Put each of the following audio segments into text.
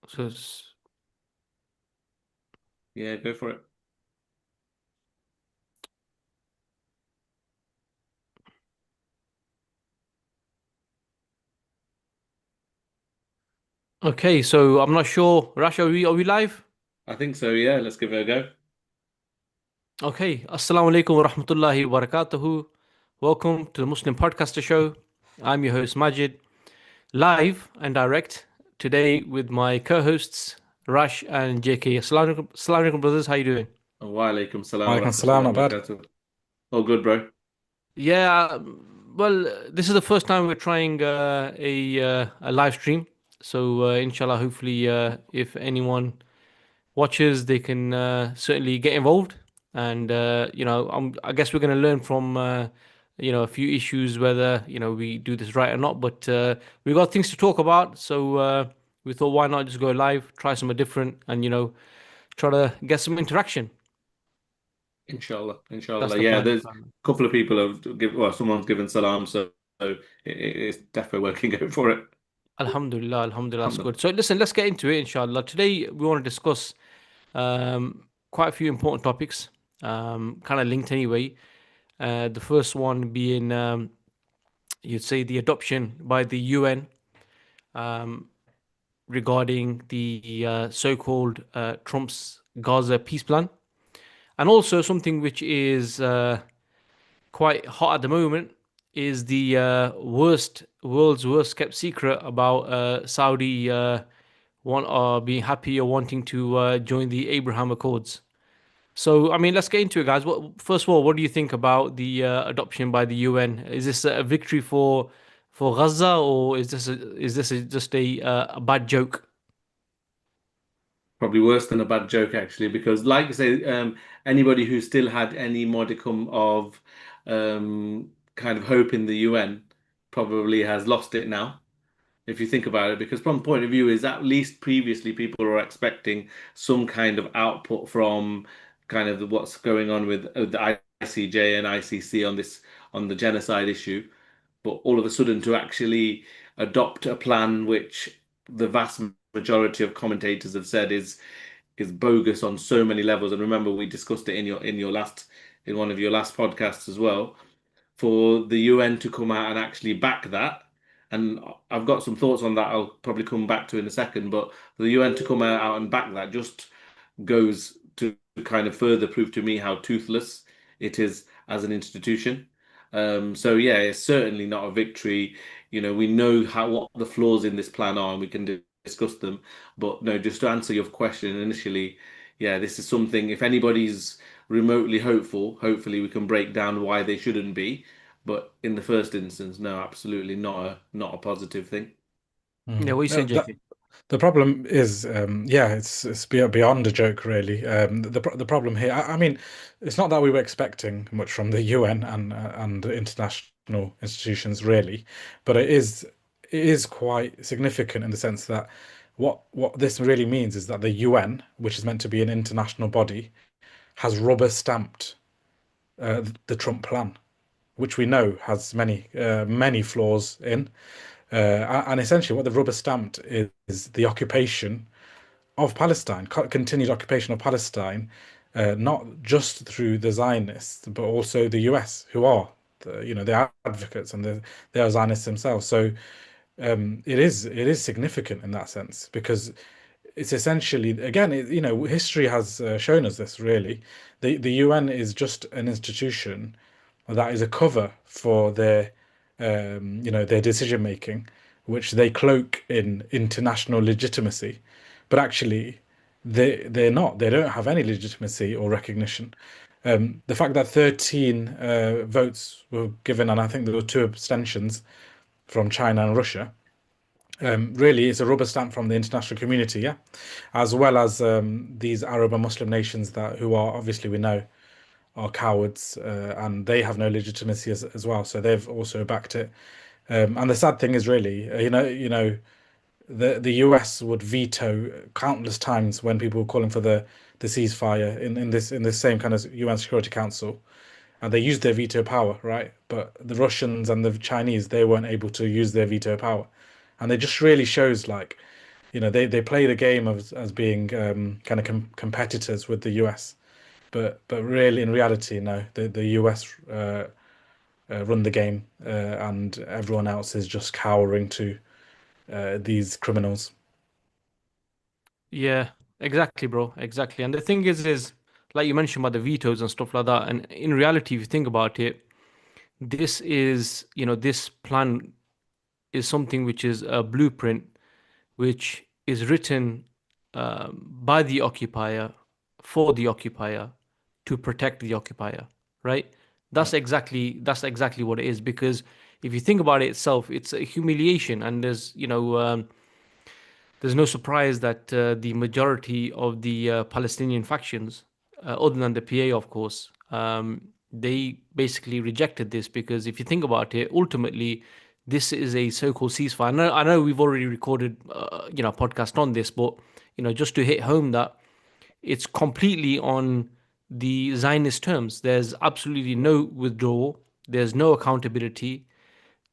So, Yeah, go for it. okay, so I'm not sure. Rash, are we live? I think so, yeah. Let's give it a go. Okay. Assalamu alaikum wa rahmatullahi wa barakatuhu. Welcome to the Muslim Podcaster Show. I'm your host Majid, live and direct today with my co-hosts Rash and JK. Assalamu alaikum, brothers. How you doing? Wa alaikum salam wa Walaikum salam, rahmatullahi not wa bad. barakatuh. All good, bro. Yeah. Well, this is the first time we're trying a live stream. So inshallah, hopefully, if anyone watchers, they can certainly get involved. And I guess we're going to learn from a few issues whether we do this right or not. But we got things to talk about, so we thought why not just go live, try something different, and try to get some interaction. Inshallah, That's inshallah. the Yeah, plan, there's a inshallah. couple of people have given, well, someone's given salam, so it's definitely working out for it. Alhamdulillah, Alhamdulillah, that's Alhamdulillah. good. So listen, let's get into it, inshallah. Today we want to discuss quite a few important topics, kind of linked anyway. The first one being you'd say the adoption by the UN um, regarding the so-called Trump's Gaza peace plan, and also something which is quite hot at the moment is the world's worst kept secret about Saudi being happy or wanting to join the Abraham Accords. So, I mean, let's get into it, guys. First of all, what do you think about the adoption by the UN? Is this a victory for Gaza, or just a bad joke? Probably worse than a bad joke, actually, because, like I say, anybody who still had any modicum of kind of hope in the UN probably has lost it now. If you think about it, because from point of view is at least previously people were expecting some kind of output from kind of what's going on with the ICJ and ICC on this on the genocide issue, but all of a sudden to actually adopt a plan which the vast majority of commentators have said is bogus on so many levels. And remember, we discussed it in your last in one of your last podcasts as well for the UN to come out and actually back that. And I've got some thoughts on that I'll probably come back to in a second. But for the UN to come out and back that just goes to kind of further prove to me how toothless it is as an institution. So yeah, it's certainly not a victory. We know how what the flaws in this plan are, and we can discuss them. But no, just to answer your question initially, yeah, this is something. If anybody's remotely hopeful, hopefully we can break down why they shouldn't be. But in the first instance, no, absolutely not a positive thing. Yeah, what you No, saying, JK? the problem is, yeah, it's beyond a joke, really. The problem here, I mean, it's not that we were expecting much from the UN and international institutions, really, but it is quite significant in the sense that what this really means is that the UN, which is meant to be an international body, has rubber stamped the Trump plan, which we know has many flaws in. And essentially, what the rubber stamped is the occupation of Palestine, continued occupation of Palestine, not just through the Zionists, but also the US, who are the advocates and they are Zionists themselves. So it is significant in that sense because it's essentially again history has shown us this really. The UN is just an institution that is a cover for their decision making, which they cloak in international legitimacy, but actually they're not. They don't have any legitimacy or recognition. The fact that 13 votes were given, and I think there were two abstentions from China and Russia, really is a rubber stamp from the international community, yeah, as well as these Arab and Muslim nations that who are obviously we know are cowards, and they have no legitimacy as well. So they've also backed it. And the sad thing is really, the US would veto countless times when people were calling for the ceasefire in this same kind of UN Security Council, and they used their veto power, right? But the Russians and the Chinese, they weren't able to use their veto power, and it just really shows like, they play the game as being kind of competitors with the US, but really in reality, no, the US run the game, and everyone else is just cowering to these criminals. Yeah, exactly, bro. Exactly. And the thing is like you mentioned about the vetoes and stuff like that. And in reality, if you think about it, this is, this plan is something which is a blueprint which is written by the occupier for the occupier to protect the occupier, right? Yeah. That's exactly what it is. Because if you think about it itself, it's a humiliation, and there's no surprise that the majority of the Palestinian factions, other than the PA, of course, they basically rejected this. Because if you think about it, ultimately, this is a so-called ceasefire. I know we've already recorded, a podcast on this, but just to hit home that it's completely on the Zionist terms. There's absolutely no withdrawal. There's no accountability.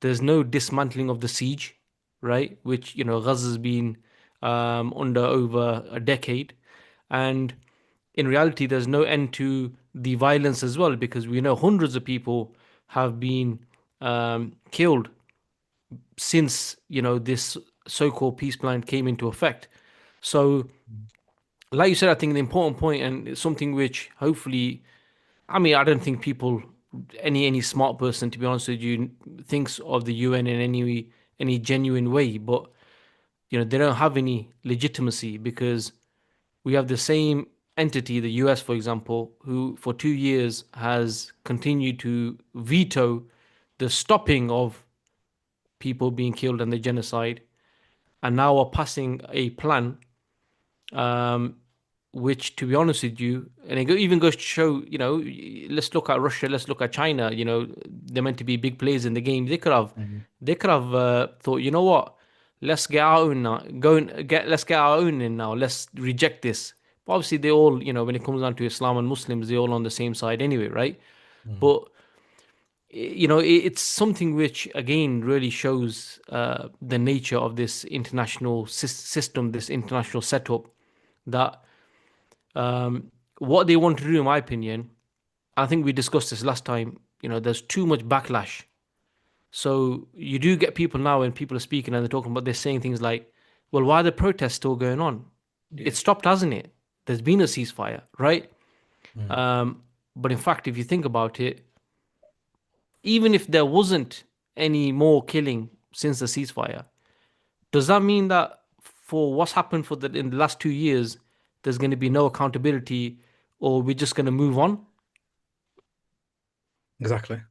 There's no dismantling of the siege, right? Which Gaza's been under over a decade, and in reality, there's no end to the violence as well, because we know hundreds of people have been killed since this so-called peace plan came into effect. So, like you said, I think the important point, and it's something which hopefully, I mean, I don't think people, any smart person, to be honest with you, thinks of the UN in any genuine way. But they don't have any legitimacy, because we have the same entity, the US, for example, who for 2 years has continued to veto the stopping of people being killed and the genocide, and now are passing a plan, um, which, to be honest with you, and it even goes to show, let's look at Russia, let's look at China. They're meant to be big players in the game. They could have, Mhm. they could have thought, you know what, let's get our own now, let's get our own in now. Let's reject this. But obviously, they all, when it comes down to Islam and Muslims, they're all on the same side anyway, right? Mhm. But it's something which again really shows the nature of this international system, this international setup, that what they want to do, in my opinion, I think we discussed this last time. There's too much backlash. So you do get people now, when people are speaking and they're talking about, they're saying things like, "Well, why are the protests still going on? It Yeah. stopped, hasn't it? There's been a ceasefire, right?" Mhm. But in fact, if you think about it, even if there wasn't any more killing since the ceasefire, does that mean that for what's happened in the last 2 years, there's going to be no accountability, or we're just going to move on? Exactly.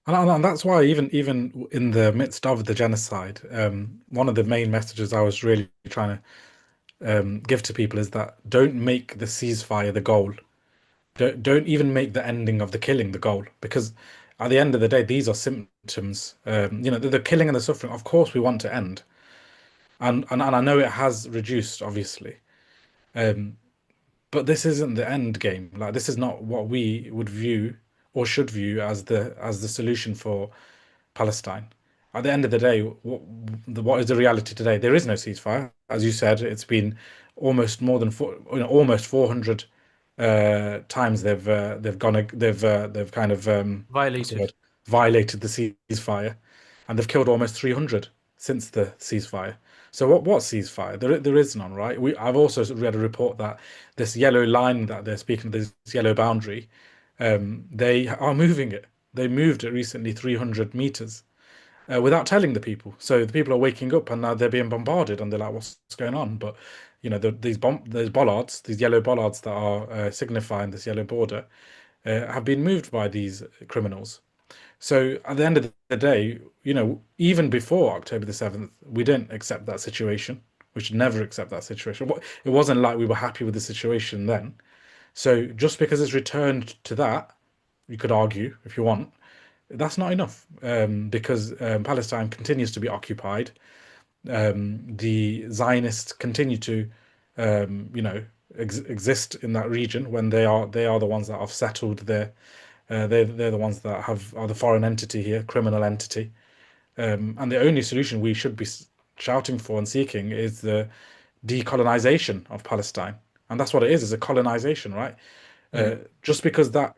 And that's why even in the midst of the genocide, one of the main messages I was really trying to give to people is that don't make the ceasefire the goal. Don't even make the ending of the killing the goal, because at the end of the day, these are symptoms. The killing and the suffering, of course, we want to end, and I know it has reduced, obviously, but this isn't the end game. Like, this is not what we would view or should view as the solution for Palestine. At the end of the day, what is the reality today? There is no ceasefire, as you said. It's been almost more than almost 400 times they've kind of what's the Violated. word, violated the ceasefire, and they've killed almost 300 since the ceasefire. So what ceasefire? There is none, right? I've also read a report that this yellow line that they're speaking of, this yellow boundary, they are moving it. They moved it recently 300 meters without telling the people. So the people are waking up and now they're being bombarded and they're like, "What's going on?" But these bollards, these yellow bollards that are signifying this yellow border, have been moved by these criminals. So at the end of the day, even before October the 7th, we didn't accept that situation. We should never accept that situation. It wasn't like we were happy with the situation then. So just because it's returned to that, you could argue if you want, that's not enough, because Palestine continues to be occupied. The Zionists continue to, exist in that region when they are the ones that have settled there. They're the ones that are the foreign entity here, criminal entity. And the only solution we should be shouting for and seeking is the decolonization of Palestine. And that's what it is a colonization, right? Mm. Just because that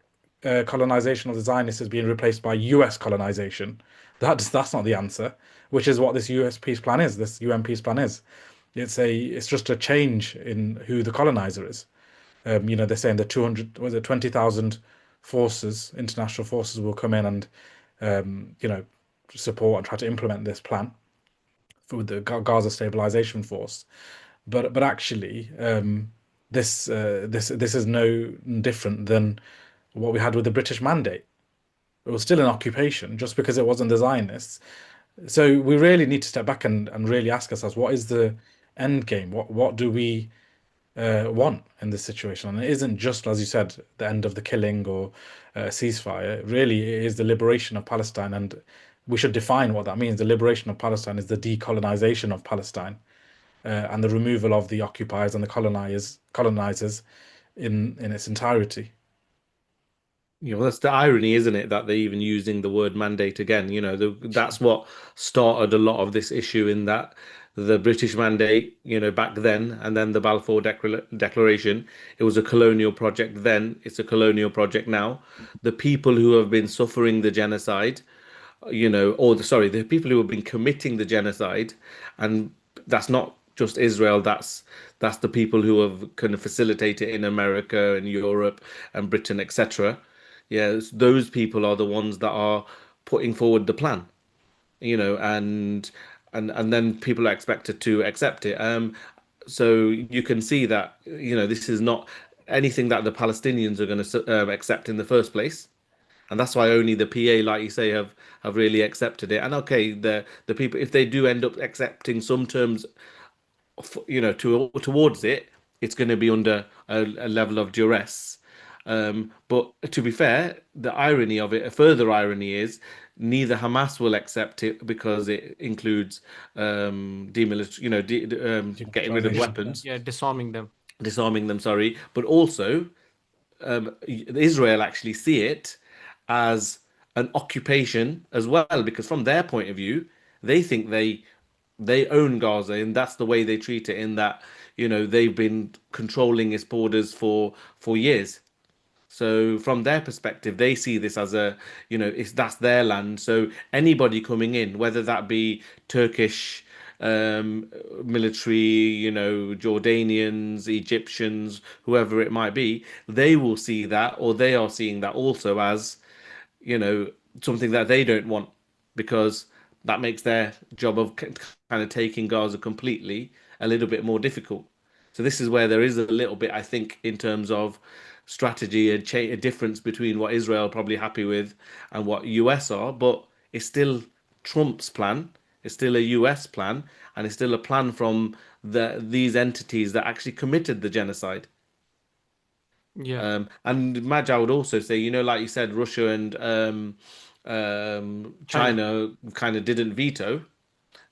colonization of the Zionists is being replaced by US colonization, that's not the answer, which is what this US peace plan is, this UN peace plan is. It's just a change in who the colonizer is. They're saying the 200, was it 20,000 forces, international forces will come in and, support and try to implement this plan for the Gaza stabilization force. But actually, this is no different than what we had with the British Mandate. It was still an occupation just because it wasn't the Zionists. So we really need to step back and really ask ourselves, what is the end game? What do we want in this situation? And it isn't just, as you said, the end of the killing or ceasefire. Really, it is the liberation of Palestine, and we should define what that means. The liberation of Palestine is the decolonization of Palestine, and the removal of the occupiers and the colonizers in its entirety. That's the irony, isn't it, that they're even using the word mandate again. That's what started a lot of this issue in that the British mandate, back then, and then the Balfour Declaration, it was a colonial project then, it's a colonial project now. The people who have been suffering the genocide, sorry, the people who have been committing the genocide, and that's not just Israel, that's the people who have kind of facilitated it in America and Europe and Britain, etc. Yes, those people are the ones that are putting forward the plan, and then people are expected to accept it. So you can see that, this is not anything that the Palestinians are going to accept in the first place. And that's why only the PA, like you say, have really accepted it. And okay, the people, if they do end up accepting some terms, towards it, it's going to be under a level of duress. But to be fair, the irony of it, a further irony is neither Hamas will accept it because it includes getting rid of Denuclearization. weapons, Yeah, disarming them. disarming them, sorry, but also Israel actually see it as an occupation as well, because from their point of view, they think they own Gaza, and that's the way they treat it. In that, they've been controlling its borders for years. So from their perspective, they see this as that's their land. So anybody coming in, whether that be Turkish military, Jordanians, Egyptians, whoever it might be, they will see that, or they are seeing that also as, you know, something that they don't want, because that makes their job of kind of taking Gaza completely a little bit more difficult. So this is where there is a little bit, I think, in terms of strategy and a difference between what Israel are probably happy with and what US are, but it's still Trump's plan. It's still a US plan, and it's still a plan from these entities that actually committed the genocide. Yeah. And Madge, I would also say, like you said, Russia and China. China kind of didn't veto.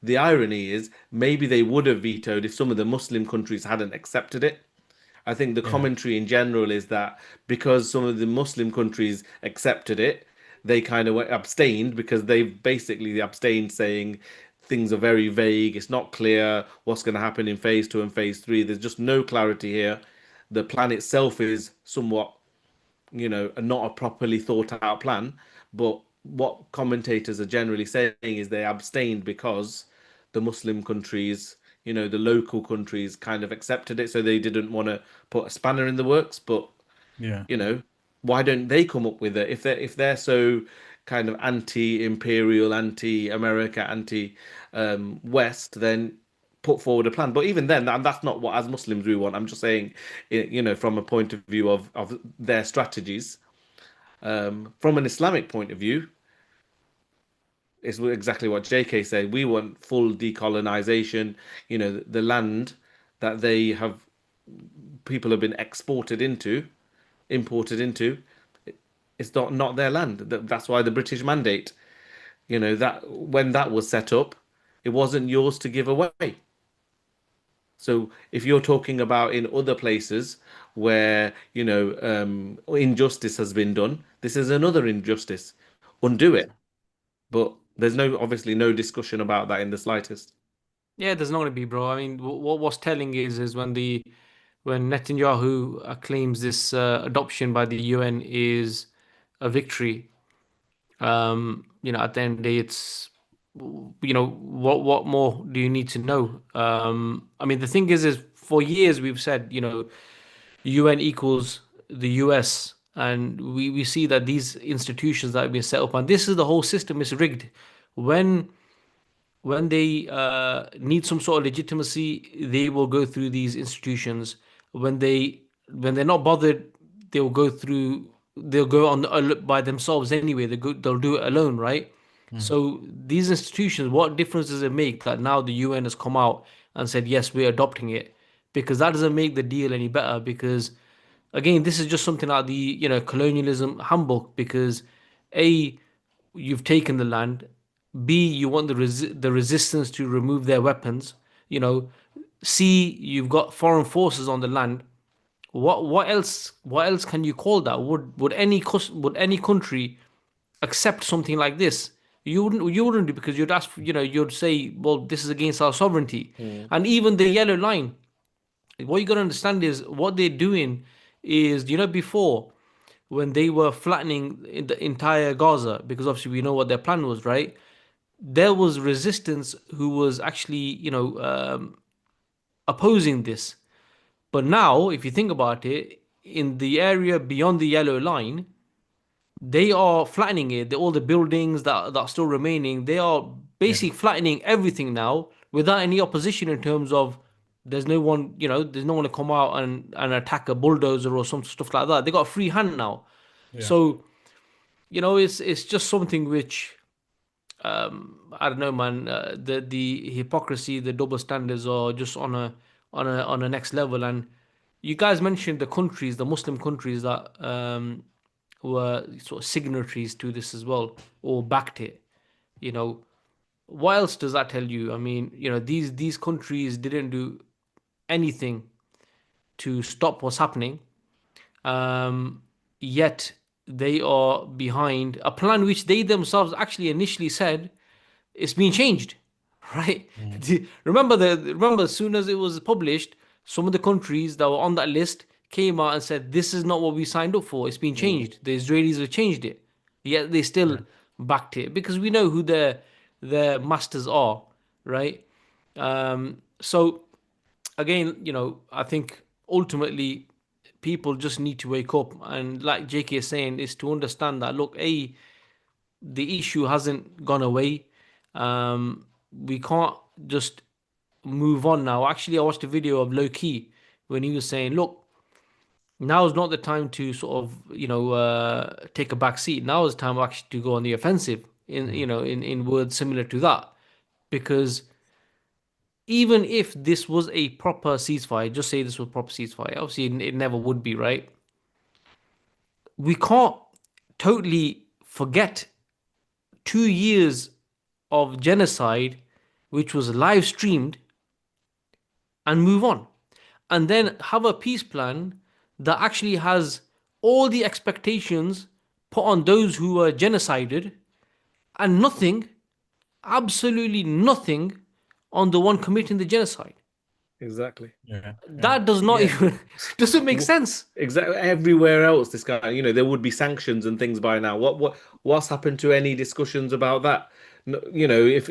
The irony is maybe they would have vetoed if some of the Muslim countries hadn't accepted it. I think the Yeah. commentary in general is that because some of the Muslim countries accepted it, they kind of abstained, because they've basically abstained, saying things are very vague. It's not clear what's going to happen in phase two and phase three. There's just no clarity here. The plan itself is somewhat, not a properly thought out plan. But what commentators are generally saying is they abstained because the Muslim countries, the local countries kind of accepted it. So they didn't want to put a spanner in the works. But, Yeah. you know, why don't they come up with it? If they're so kind of anti-imperial, anti-America, anti-West, then put forward a plan. But even then, and that's not what as Muslims we want. I'm just saying, from a point of view of their strategies. From an Islamic point of view, it's exactly what JK said. We want full decolonization. The land that they have, people have been exported into, imported into, it's not their land. That's why the British Mandate, that when that was set up, it wasn't yours to give away. So if you're talking about in other places where, injustice has been done, this is another injustice. Undo it. But there's obviously no discussion about that in the slightest. Yeah, there's not going to be, bro. I mean, what's telling is when Netanyahu claims this adoption by the UN is a victory. At the end of the day, it's what more do you need to know? I mean, the thing is for years we've said, UN equals the US, and we see that these institutions that have been set up, and this is the whole system is rigged. When when they need some sort of legitimacy, they will go through these institutions. When they're not bothered, they'll go through. They'll go on by themselves anyway. They'll do it alone, right? Mm. So these institutions, what difference does it make that now the UN has come out and said yes, we're adopting it? Because that doesn't make the deal any better. Because again, this is just something like the colonialism handbook. Because a you've taken the land. B, you want the resistance to remove their weapons. You know, C, you've got foreign forces on the land. What else? What else can you call that? Would any country accept something like this? You wouldn't do, because you'd ask. You'd say, well, this is against our sovereignty. Mm. And even the yellow line. What you got to understand is what they're doing is, before, when they were flattening the entire Gaza, because obviously we know what their plan was, right? There was resistance who was actually, opposing this. But now, if you think about it, in the area beyond the yellow line, they are flattening it. All the buildings that are still remaining, they are Yeah. basically flattening everything now without any opposition in terms of there's no one to come out and attack a bulldozer or some stuff like that. They got a free hand now. Yeah. So, it's just something which I don't know, man. The hypocrisy, the double standards are just on a next level. And you guys mentioned the countries, the Muslim countries that were sort of signatories to this as well, or backed it. You know, what else does that tell you? I mean, these countries didn't do anything to stop what's happening, yet they are behind a plan which they themselves actually initially said it's been changed, right? Mm. Remember, as soon as it was published, some of the countries that were on that list came out and said, "This is not what we signed up for. It's been Mm. changed. The Israelis have changed it." Yet they still Yeah. backed it because we know who their masters are, right? So again, I think ultimately people just need to wake up, and like JK is saying, is to understand that, look, the issue hasn't gone away. We can't just move on now. Actually, I watched a video of Low Key when he was saying, look, now is not the time to sort of, take a back seat. Now is the time actually to go on the offensive in, Mm. in words similar to that. Because even if this was a proper ceasefire, just say this was proper ceasefire, obviously it never would be, right? We can't totally forget 2 years of genocide, which was live streamed, and move on. And then have a peace plan that actually has all the expectations put on those who were genocided, and nothing, absolutely nothing, on the one committing the genocide. Exactly. Yeah. Yeah. That does not Yeah. even doesn't make sense. Exactly. Everywhere else, this guy, there would be sanctions and things by now. What's happened to any discussions about that? No, if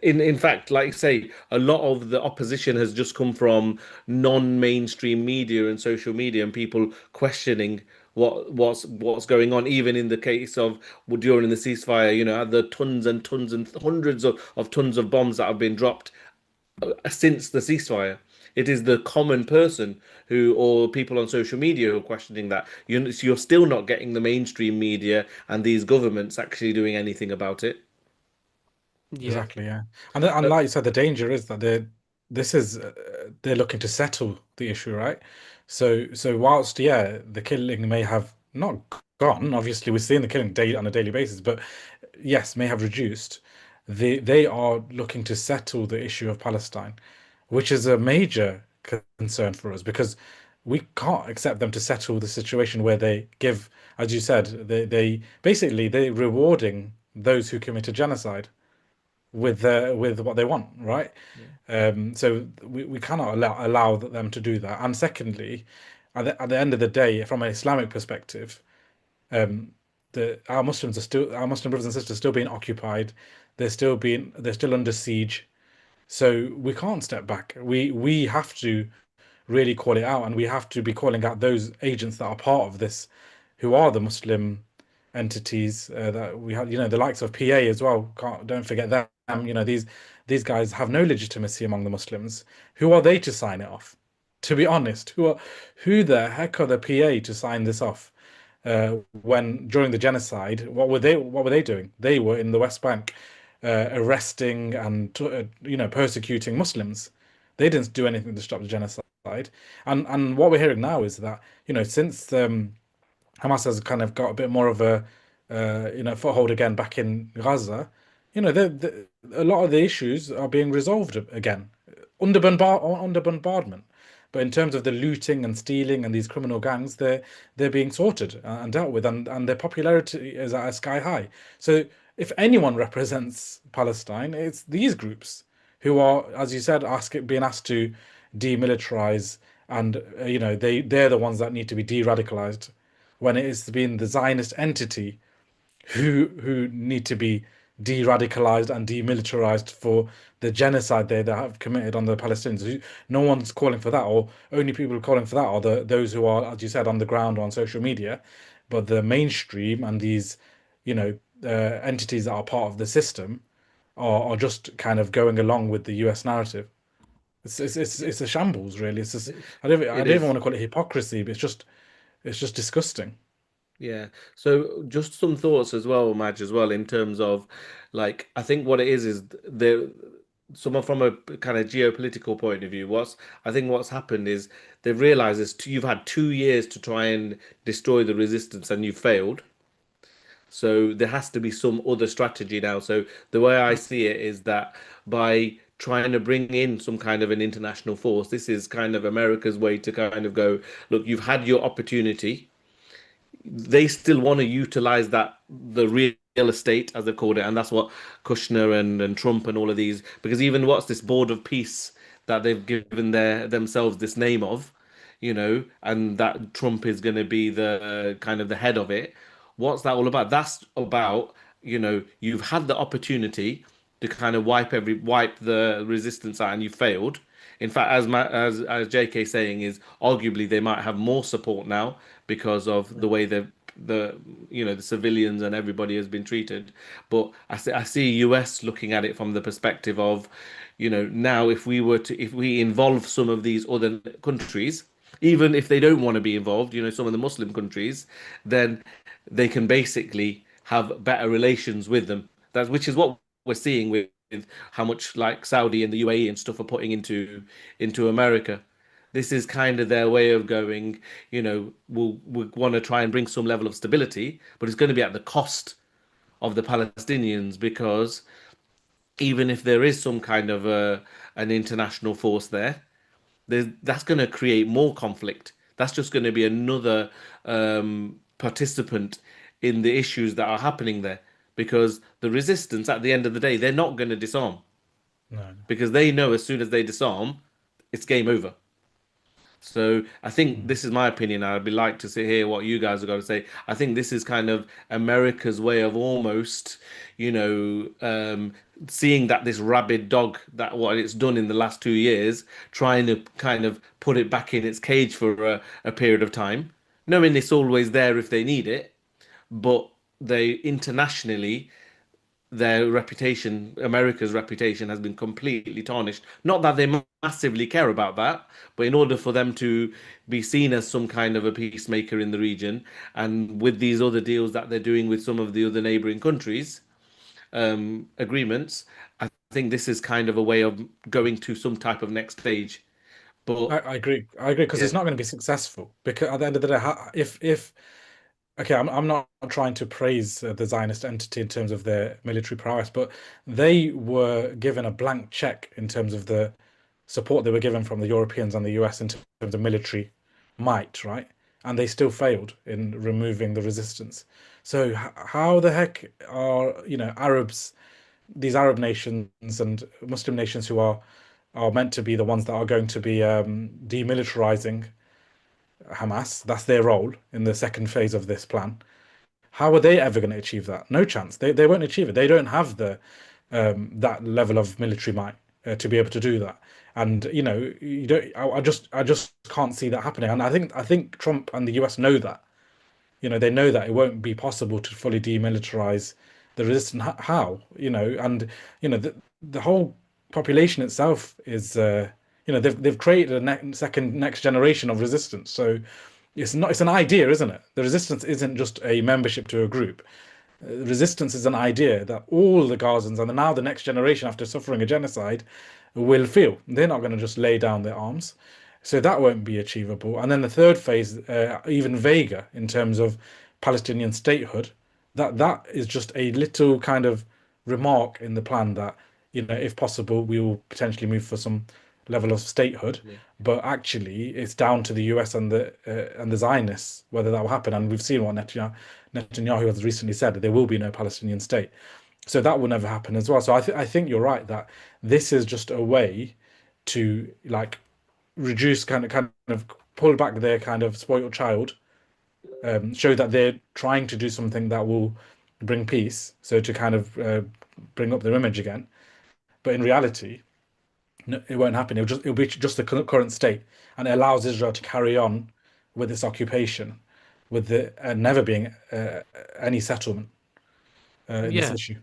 in fact, like say, a lot of the opposition has just come from non-mainstream media and social media, and people questioning what's going on. Even in the case of, well, during the ceasefire, the tons and tons and hundreds of tons of bombs that have been dropped since the ceasefire. It is the common person or people on social media who are questioning that. You're still not getting the mainstream media and these governments actually doing anything about it. Yeah, Exactly, yeah. And Uh, like you said, the danger is that they're looking to settle the issue, right? So whilst yeah, the killing may have not gone, obviously we're seeing the killing day on a daily basis, but yes, may have reduced. They are looking to settle the issue of Palestine, which is a major concern for us because we can't accept them to settle the situation where they give, as you said, they basically they're rewarding those who committed genocide. with what they want, right? Yeah. So we cannot allow them to do that. And secondly, at the end of the day, from an Islamic perspective, um, our Muslim brothers and sisters are still being occupied. They're still under siege. So we can't step back. We have to really call it out, and we have to be calling out those agents that are part of this, who are the Muslim entities that we have. The likes of PA as well. Don't forget them. These guys have no legitimacy among the Muslims. Who are they to sign it off? To be honest, who the heck are the PA to sign this off? When during the genocide, what were they doing? They were in the West Bank, arresting and persecuting Muslims. They didn't do anything to stop the genocide. And what we're hearing now is that since Hamas has kind of got a bit more of a foothold again back in Gaza, a lot of the issues are being resolved again under bombardment. But in terms of the looting and stealing and these criminal gangs, they're being sorted and dealt with, and their popularity is at a sky high. So if anyone represents Palestine, it's these groups who are, as you said, being asked to demilitarize, and they're the ones that need to be de-radicalized, when it is being the Zionist entity who need to be de-radicalized and demilitarized for the genocide they have committed on the Palestinians. No one's calling for that, or only people calling for that are those who are, as you said, on the ground or on social media. But the mainstream and these, entities that are part of the system are just kind of going along with the US narrative. It's a shambles, really. It's just, I It don't even want is. to call it hypocrisy, but it's just disgusting. Yeah. So just some thoughts as well, Madge, as well, in terms of like I think what it is there someone from a kind of geopolitical point of view, what's happened is they've realized you've had 2 years to try and destroy the resistance and you've failed. So there has to be some other strategy now. So the way I see it is that by trying to bring in some kind of an international force, this is kind of America's way to kind of go, look, you've had your opportunity. They still want to utilize the real estate, as they called it, and that's what Kushner and Trump and all of these, because even what's this board of peace that they've given themselves this name of, and that Trump is going to be the kind of the head of it. What's that all about? That's about, you've had the opportunity to kind of wipe the resistance out and you failed. In fact, as JK saying, is arguably they might have more support now because of the way the civilians and everybody has been treated. But I see US looking at it from the perspective of, now if we involve some of these other countries, even if they don't want to be involved, some of the Muslim countries, then they can basically have better relations with them. Which is what we're seeing with how much like Saudi and the UAE and stuff are putting into America. This is kind of their way of going, we'll want to try and bring some level of stability, but it's going to be at the cost of the Palestinians because even if there is some kind of an international force that's going to create more conflict. That's just going to be another participant in the issues that are happening there because the resistance at the end of the day, they're not going to disarm No. because they know as soon as they disarm, it's game over. So I think Mm. this is my opinion. I'd be like to hear what you guys are going to say. I think this is kind of America's way of almost, seeing that this rabid dog, that what it's done in the last 2 years, trying to kind of put it back in its cage for a period of time, knowing it's always there if they need it, but they internationally their reputation, America's reputation, has been completely tarnished. Not that they massively care about that, but in order for them to be seen as some kind of a peacemaker in the region, and with these other deals that they're doing with some of the other neighboring countries, agreements, I think this is kind of a way of going to some type of next stage. But I agree. I agree because yeah, it's not going to be successful. Because at the end of the day, if okay, I'm not trying to praise the Zionist entity in terms of their military prowess, but they were given a blank check in terms of the support they were given from the Europeans and the US in terms of military might, right? And they still failed in removing the resistance. So how the heck are, Arabs these Arab nations and Muslim nations who are meant to be the ones that are going to be demilitarizing Hamas. That's their role in the second phase of this plan. How are they ever going to achieve that? No chance. They won't achieve it. They don't have the that level of military might to be able to do that. And you know, you don't. I just can't see that happening. And I think Trump and the US know that. You know, they know that it won't be possible to fully demilitarize the resistance. How? You know, and you know the whole population itself is. They've created a second next generation of resistance. So it's not. It's an idea, isn't it? The resistance isn't just a membership to a group. Resistance is an idea that all the Gazans and now the next generation, after suffering a genocide, will feel. They're not going to just lay down their arms. So that won't be achievable. And then the third phase, even vaguer in terms of Palestinian statehood, that is just a little kind of remark in the plan that, you know, if possible, we will potentially move for some level of statehood. Yeah. But actually, it's down to the US and the Zionists whether that will happen. And we've seen what Netanyahu has recently said, that there will be no Palestinian state. So that will never happen as well. So I think you're right that this is just a way to like reduce kind of pull back their kind of spoiled child, show that they're trying to do something that will bring peace, so to kind of bring up their image again. But in reality, no, it won't happen. It'll be just the current state, and it allows Israel to carry on with its occupation, with the never being any settlement in this Yeah. issue.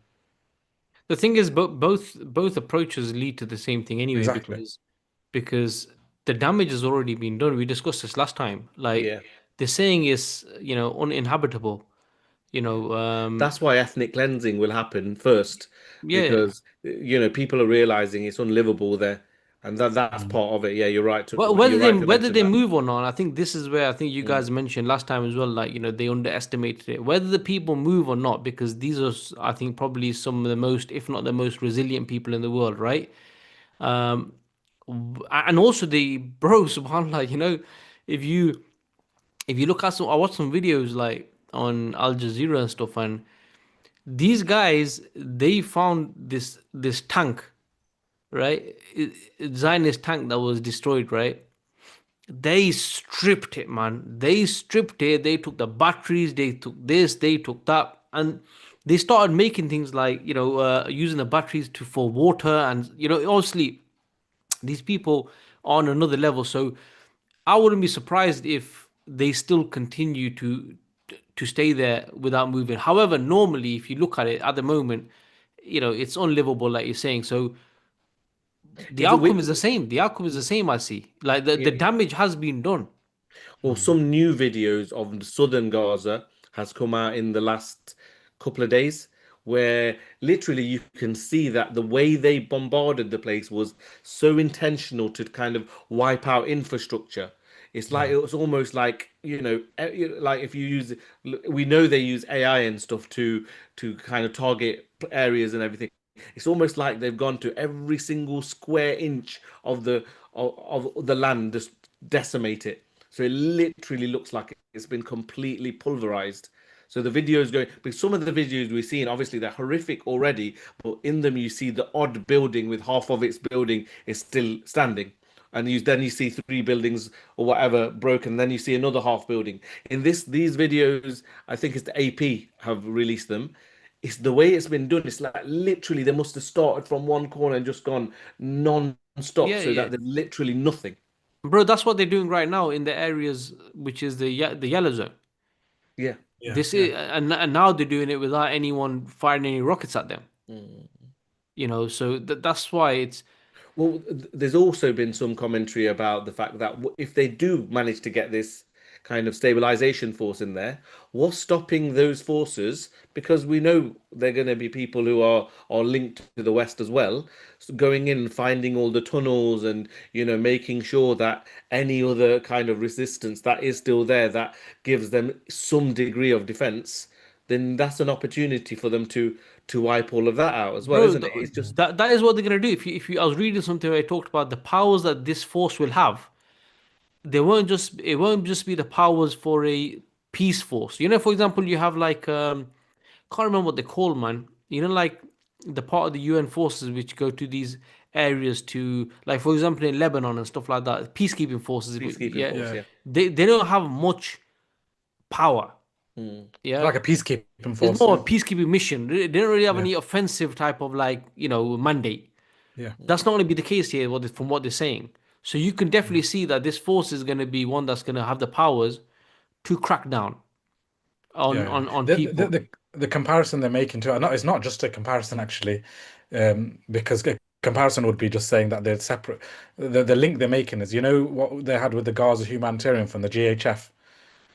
The thing is, both approaches lead to the same thing anyway, Exactly. because the damage has already been done. We discussed this last time. Like Yeah. the saying is, you know, uninhabitable. You know, That's why ethnic cleansing will happen first, yeah. because you know people are realizing it's unlivable there, and that's Mm. part of it. Yeah, you're right. Well, You're right to whether mention they that. move or not, I think this is where I think you Mm. guys mentioned last time as well. Like, you know, they underestimated it. Whether the people move or not, because these are, I think, probably some of the most, if not the most resilient people in the world, right? Um, and also the bro, subhanallah, you know, if you look at some, I watched some videos like on Al Jazeera and stuff, and these guys they found this tank, right? Zionist tank that was destroyed, right? They stripped it, man. They stripped it. They took the batteries. They took this. They took that, and they started making things like, you know, using the batteries to for water, and you know, obviously these people are on another level. So I wouldn't be surprised if they still continue to stay there without moving. However, normally, if you look at it at the moment, you know, it's unlivable, like you're saying. So the Is it outcome is the same. The outcome is the same. I see. Like the yeah. damage has been done. Well, Mm. some new videos of southern Gaza has come out in the last couple of days, where literally you can see that the way they bombarded the place was so intentional to kind of wipe out infrastructure. It's like Mm. it was almost like, you know, like if you use, we know they use AI and stuff to kind of target areas and everything. It's almost like they've gone to every single square inch of of the land, just decimate it. So it literally looks like it's been completely pulverized. So the videos going, but some of the videos we've seen, obviously they're horrific already, but in them you see the odd building with half of its building is still standing. And then you see three buildings or whatever broken. Then you see another half building. In these videos, I think it's the AP have released them. It's the way it's been done. It's like literally they must have started from one corner and just gone non-stop, Yeah, so yeah. that there's literally nothing. Bro, that's what they're doing right now in the areas which is the yellow zone. Yeah. Yeah, This yeah. is and now they're doing it without anyone firing any rockets at them. Mm. You know, so that's why it's Well, there's also been some commentary about the fact that if they do manage to get this kind of stabilization force in there, what's stopping those forces? Because we know they're going to be people who are linked to the West as well, so going in, finding all the tunnels, and making sure that any other kind of resistance that is still there that gives them some degree of defense, then that's an opportunity for them to wipe all of that out as well, bro. isn't it? It's just That is what they're gonna do. If you, I was reading something where I talked about the powers that this force will have. They won't just it won't just be the powers for a peace force. You know, for example, you have like can't remember what they call, man. You know, like the part of the UN forces which go to these areas to, like for example in Lebanon and stuff like that, peacekeeping forces, Peacekeeping yeah, force, Yeah. yeah. they don't have much power. Mm. Yeah, Like a peacekeeping it's force. more a peacekeeping mission. They don't really have Yeah. any offensive type of like mandate. Yeah. That's not going to be the case here, from what they're saying. So you can definitely see that this force is going to be one that's going to have the powers to crack down on Yeah, yeah. on on The, the people. the the comparison they're making to it's not just a comparison actually, because a comparison would be just saying that they're separate. The link they're making is, what they had with the Gaza Humanitarian Fund, the GHF,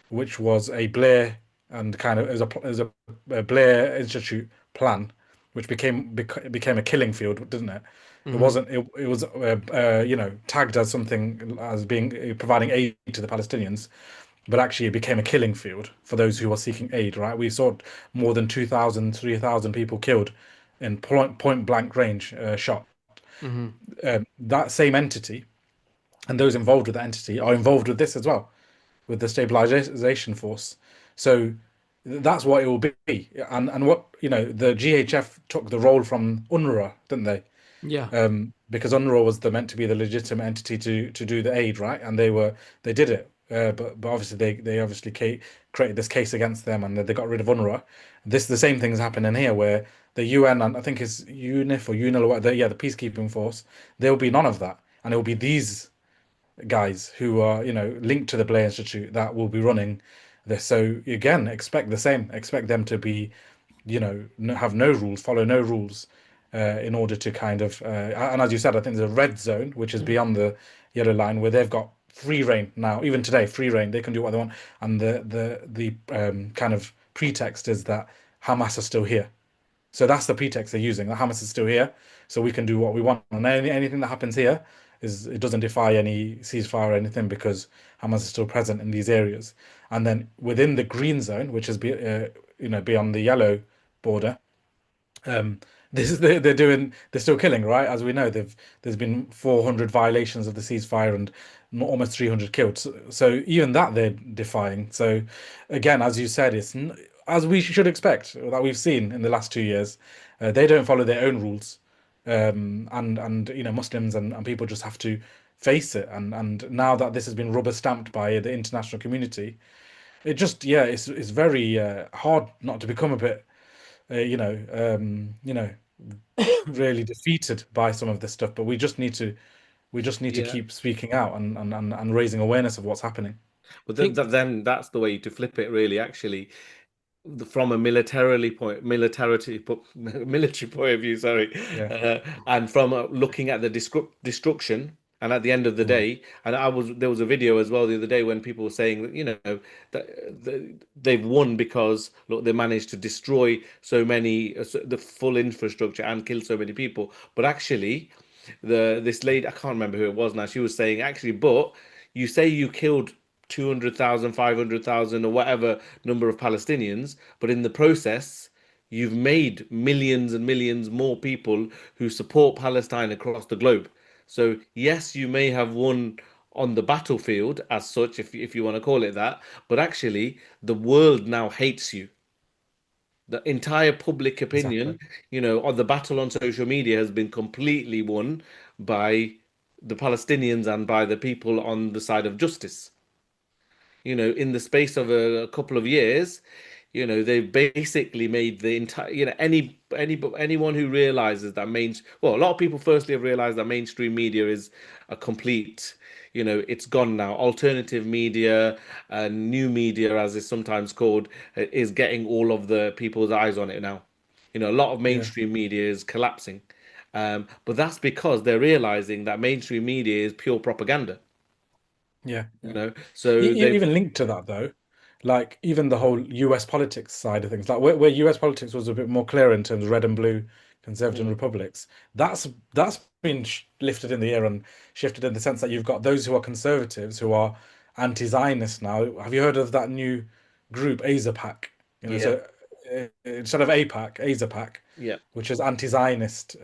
which was a Blair and kind of as a Blair Institute plan, which became a killing field, didn't it? It Hmm. wasn't. It was tagged as something as being providing aid to the Palestinians, but actually it became a killing field for those who were seeking aid, right? We saw more than 2,000, 3,000 people killed in point blank range shot. Hmm. That same entity and those involved with that entity are involved with this as well, with the stabilization force. So that's what it will be. And what, the GHF took the role from UNRWA, didn't they? Yeah. Because UNRWA was meant to be the legitimate entity to do the aid, right? And they did it, but obviously they obviously created this case against them, and they got rid of UNRWA. The same thing's happening here, where the UN, and I think it's UNIF or UNIL, or whatever, yeah, the peacekeeping force, there will be none of that, and it will be these guys who are, linked to the Blair Institute that will be running this. So again, expect the same. Expect them to be, have no rules, follow no rules, in order to kind of, and as you said, I think there's a red zone which is beyond the yellow line where they've got free reign now. Even today, free reign. They can do what they want, and the kind of pretext is that Hamas are still here. So that's the pretext they're using. That Hamas is still here, so we can do what we want. And anything that happens here it doesn't defy any ceasefire or anything because Hamas is still present in these areas. And then within the green zone, which is beyond the yellow border, um, this is they're still killing, right? As we know, there's been 400 violations of the ceasefire and almost 300 killed. So even that they're defying. So again, as you said, as we should expect that we've seen in the last 2 years. They don't follow their own rules, and Muslims and people just have to face it. And now that this has been rubber stamped by the international community, it just it's very hard not to become a bit you know, really defeated by some of this stuff. But we just need to Yeah. keep speaking out and raising awareness of what's happening. But I think then that's the way to flip it, really, actually. From a military point of view, sorry, Yeah. and from looking at the destruction, and at the end of the Mm. day, and there was a video as well the other day when people were saying that they've won because look, they managed to destroy so many the full infrastructure and kill so many people, but actually this lady, I can't remember who it was now, she was saying actually, but you say you killed 200,000, 500,000, or whatever number of Palestinians, but in the process, you've made millions and millions more people who support Palestine across the globe. So, yes, you may have won on the battlefield as such, if you want to call it that, but actually, the world now hates you. The entire public Exactly. opinion, on the battle on social media has been completely won by the Palestinians and by the people on the side of justice. In the space of a couple of years, they've basically made the entire, anyone who realizes that well, a lot of people firstly have realized that mainstream media is a complete, it's gone now. Alternative media and new media, as it's sometimes called, is getting all of the people's eyes on it now. A lot of Yeah. mainstream media is collapsing. But that's because they're realizing that mainstream media is pure propaganda, Yeah. so they've. Even linked to that though, like even the whole US politics side of things, like where US politics was a bit more clear in terms of red and blue, conservative and Mm, republics, that's been lifted in the air and shifted in the sense that you've got those who are conservatives who are anti-Zionist now. Have you heard of that new group, AZAPAC? yeah, So instead of APAC, AZAPAC, yeah. which is anti-Zionist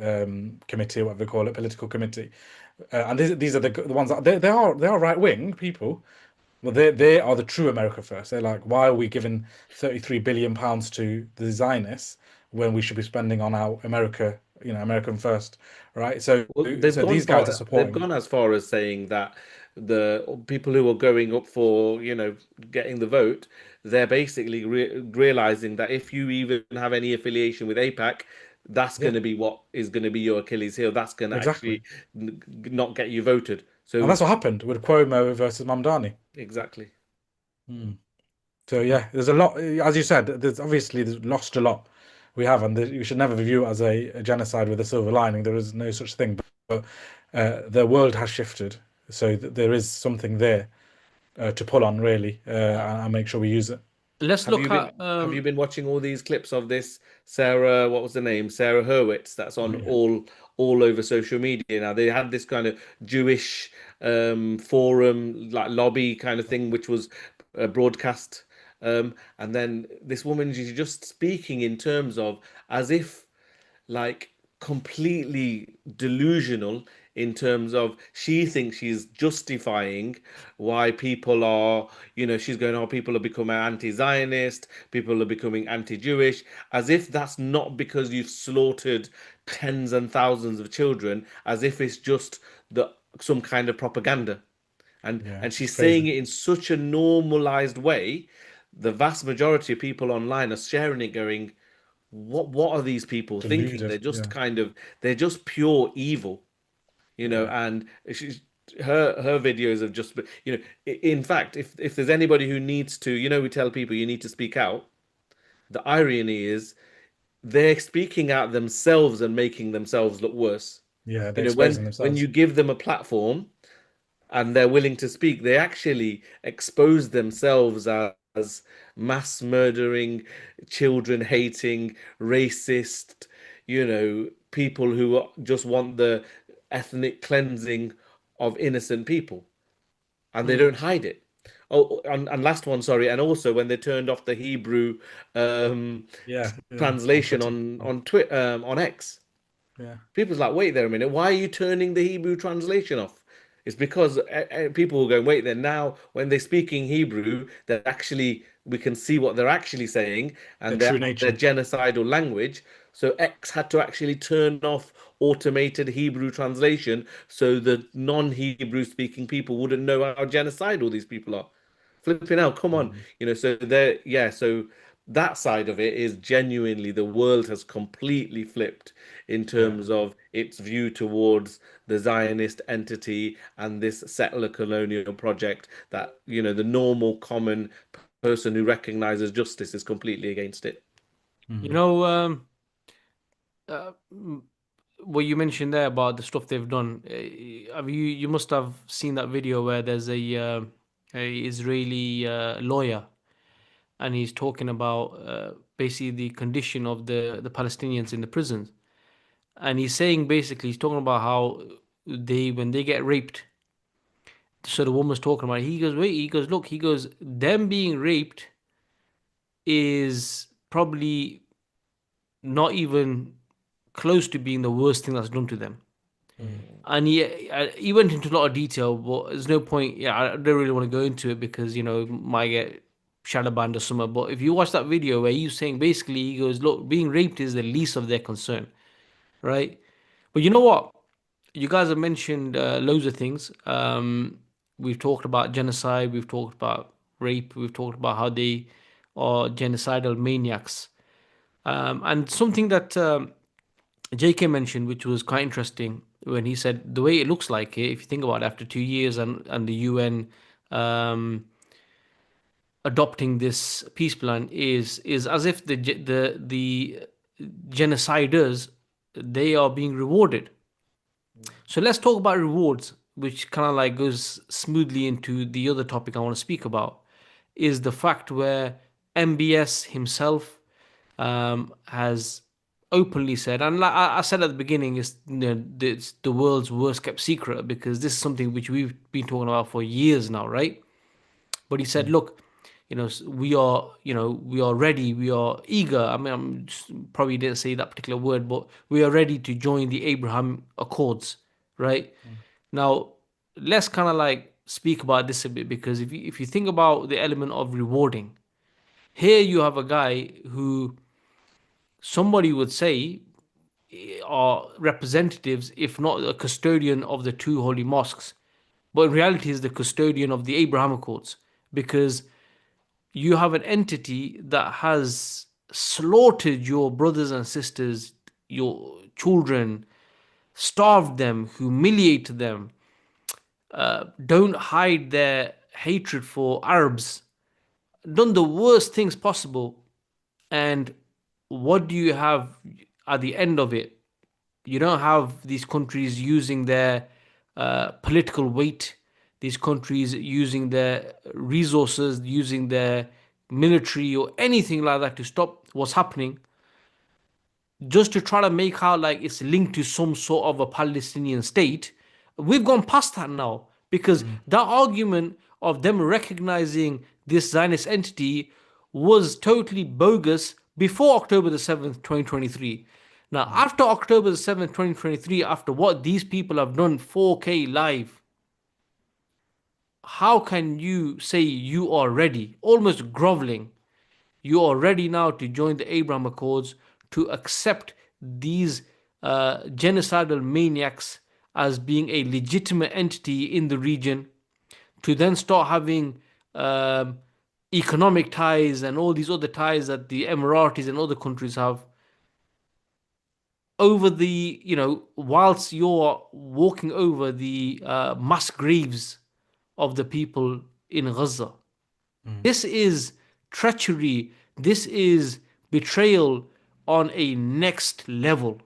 committee, whatever they call it, political committee. And these are the ones that they are right wing people, Well, they are the true America first. They're like, why are we giving 33 billion pounds to the Zionists when we should be spending on our America, American first, right? So Well, so these guys are they've supporting. gone as far as saying that the people who are going up for, getting the vote, they're basically realizing that if you even have any affiliation with APAC, that's going Yeah, to be what is going to be your Achilles heel. That's going to exactly. actually not get you voted. And So that's what happened with Cuomo versus Mamdani. exactly. Hmm. So yeah, there's a lot, as you said, there's lost a lot. We have, and you should never view it as a genocide with a silver lining. There is no such thing. But the world has shifted, so there is something there to pull on, really, and make sure we use it. Let's Have look you been at have you been watching all these clips of this Sarah, what was the name? Sarah Hurwitz, that's Oh on yeah, all over social media now. They had this kind of Jewish forum like lobby kind of thing which was broadcast and then this woman is just speaking in terms of as if like completely delusional in terms of she thinks she's justifying why people are, she's going, oh, people are becoming anti-Zionist, people are becoming anti-Jewish, as if that's not because you've slaughtered tens and thousands of children, as if it's just the some kind of propaganda. And yeah, and it's she's saying crazy. it in such a normalized way. The vast majority of people online are sharing it, going, what are these people thinking? Deluded. Yeah, They're just pure evil, yeah, and she's her videos have just been, in fact, if there's anybody who needs to, we tell people you need to speak out. The irony is they're speaking out themselves and making themselves look worse. yeah. They're When exposing you themselves. give them a platform and they're willing to speak, they actually expose themselves as mass murdering, children hating, racist, people who just want the ethnic cleansing of innocent people, and they mm, don't hide it. Oh, and last one, sorry, and also when they turned off the Hebrew Yeah, yeah. On translation Twitter. on Twitter on X. Yeah, People's like, wait there a minute, why are you turning the Hebrew translation off? It's because people will go, wait there, now when they're speaking Hebrew, they're actually, we can see what they're actually saying, their and true their nature. genocidal language. So X had to actually turn off automated Hebrew translation so the non-Hebrew speaking people wouldn't know how genocidal these people are. Flipping out, come on. Mm. So there, yeah, so that side of it is genuinely the world has completely flipped in Yeah. terms of its view towards the Zionist entity and this settler colonial project that, the normal common person who recognizes justice is completely against it. you Mm. know uh, mm, what you mentioned there about the stuff they've done. Have you must have seen that video where there's a Israeli lawyer, and he's talking about basically the condition of the Palestinians in the prisons, and he's saying basically he's talking about how they when they get raped. So the woman's talking about it. He goes, wait, he goes, look, he goes, them being raped is probably not even close to being the worst thing that's done to them. Mm. And he went into a lot of detail, but there's no point. Yeah, I don't really want to go into it because it might get shadow banned or something. But if you watch that video where he's saying basically, he goes, look, being raped is the least of their concern, right? But you know what? You guys have mentioned loads of things. We've talked about genocide, we've talked about rape, we've talked about how they are genocidal maniacs. And something that JK mentioned, which was quite interesting, when he said the way it looks like it, if you think about it, after 2 years and the UN um, adopting this peace plan is as if the genociders, they are being rewarded. So let's talk about rewards, which kind of like goes smoothly into the other topic I want to speak about, is the fact where MBS himself has openly said, and like I said at the beginning, it's the world's worst kept secret because this is something which we've been talking about for years now, right? But he said, Mm. look, we are, we are ready, we are eager. I mean, probably didn't say that particular word, but we are ready to join the Abraham Accords, right? Mm. Now, let's kind of like speak about this a bit because if you think about the element of rewarding, here you have a guy who somebody would say are representatives, if not a custodian of the two holy mosques, but in reality is the custodian of the Abraham Accords because you have an entity that has slaughtered your brothers and sisters, your children, starved them, humiliated them, don't hide their hatred for Arabs, done the worst things possible. And what do you have at the end of it? You don't have these countries using their political weight, these countries using their resources, using their military or anything like that to stop what's happening, just to try to make out like it's linked to some sort of a Palestinian state. We've gone past that now because Mm. that argument of them recognizing this Zionist entity was totally bogus before October the 7th, 2023. Now, Mm. after October the 7th, 2023, after what these people have done 4K live, how can you say you are ready? Almost groveling. You are ready now to join the Abraham Accords, to accept these genocidal maniacs as being a legitimate entity in the region, to then start having um, economic ties and all these other ties that the Emiratis and other countries have over the, whilst you're walking over the mass graves of the people in Gaza. Mm. This is treachery. This is betrayal on a next level.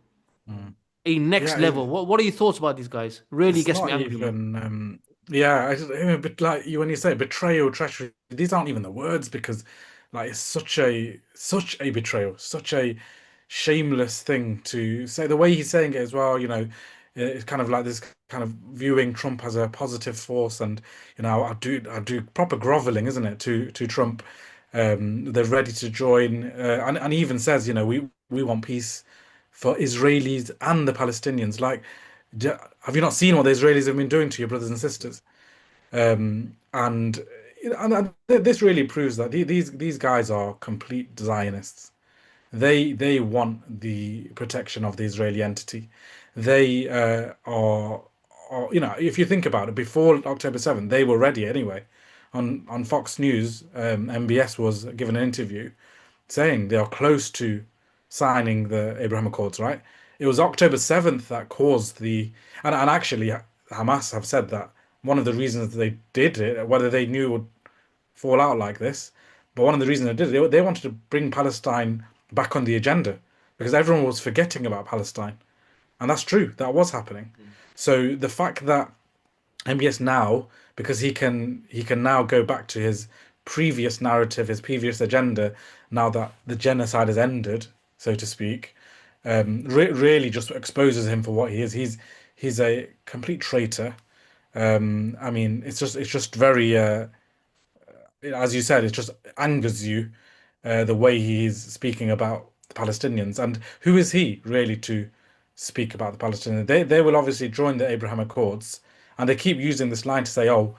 Mm. A next Yeah, level. What are your thoughts about these guys? Really it's gets me not angry, man. even yeah, but like you when you say betrayal, treachery, these aren't even the words because like it's such a betrayal, such a shameless thing to say. The way he's saying it as well, it's kind of like this kind of viewing Trump as a positive force, and I do proper groveling, isn't it, to Trump. They're ready to join, and he even says, we want peace for Israelis and the Palestinians. Like, have you not seen what the Israelis have been doing to your brothers and sisters? And this really proves that these guys are complete Zionists. They want the protection of the Israeli entity. They if you think about it, before October 7th, they were ready anyway. On Fox News, MBS was given an interview saying they are close to signing the Abraham Accords, right? It was October 7th that caused and actually Hamas have said that one of the reasons they did it, whether they knew it would fall out like this, but one of the reasons they did it, they wanted to bring Palestine back on the agenda because everyone was forgetting about Palestine. And that's true, that was happening. So the fact that MBS now, because he can now go back to his previous narrative, his previous agenda, now that the genocide has ended, so to speak, really just exposes him for what he is. He's a complete traitor. I mean, it's just very as you said, it just angers you the way he's speaking about the Palestinians. And who is he really to speak about the Palestinians? They will obviously join the Abraham Accords, and they keep using this line to say, "Oh,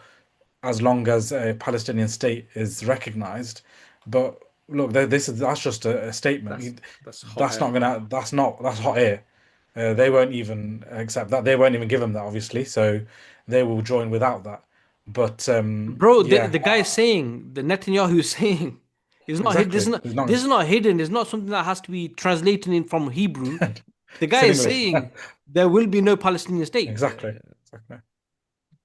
as long as a Palestinian state is recognized." But look, that's just a statement. That's that's hot That's not air. gonna. That's hot air. They won't even accept that. They won't even give them that, obviously. So they will join without that. But Bro, yeah, the guy is saying, the Netanyahu is saying, it's not hid. This is exactly. not He's not this is not hidden. It's not something that has to be translated in from Hebrew. The guy it's in is English. saying there will be no Palestinian state. Exactly. Exactly.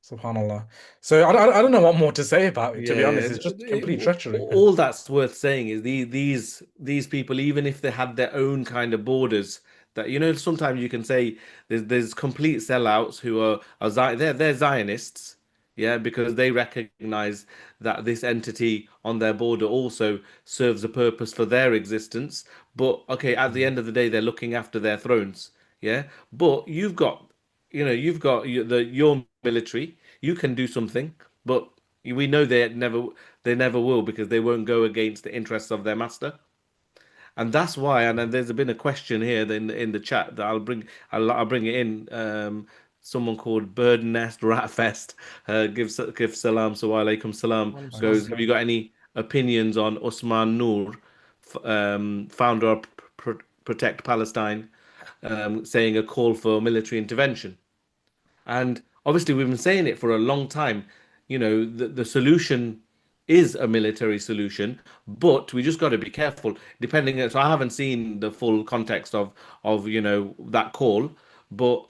Subhanallah. So I don't know what more to say about it, to be honest. Yeah, It's just complete treachery. all that's worth saying is these people, even if they had their own kind of borders, that sometimes you can say there's complete sellouts who they're Zionists, yeah, because they recognize that this entity on their border also serves a purpose for their existence. But okay, at the Mm. end of the day, they're looking after their thrones, yeah. But you've got your military. You can do something, but we know they never will because they won't go against the interests of their master. And that's why. And then there's been a question here in the chat that I'll bring it in. someone called Bird Nest Rat Fest gives salam, so alaikum salam, goes, have you got any opinions on Usman Noor, founder of Protect Palestine, saying a call for military intervention? And obviously, we've been saying it for a long time. The solution is a military solution, but we just got to be careful. So I haven't seen the full context of that call, but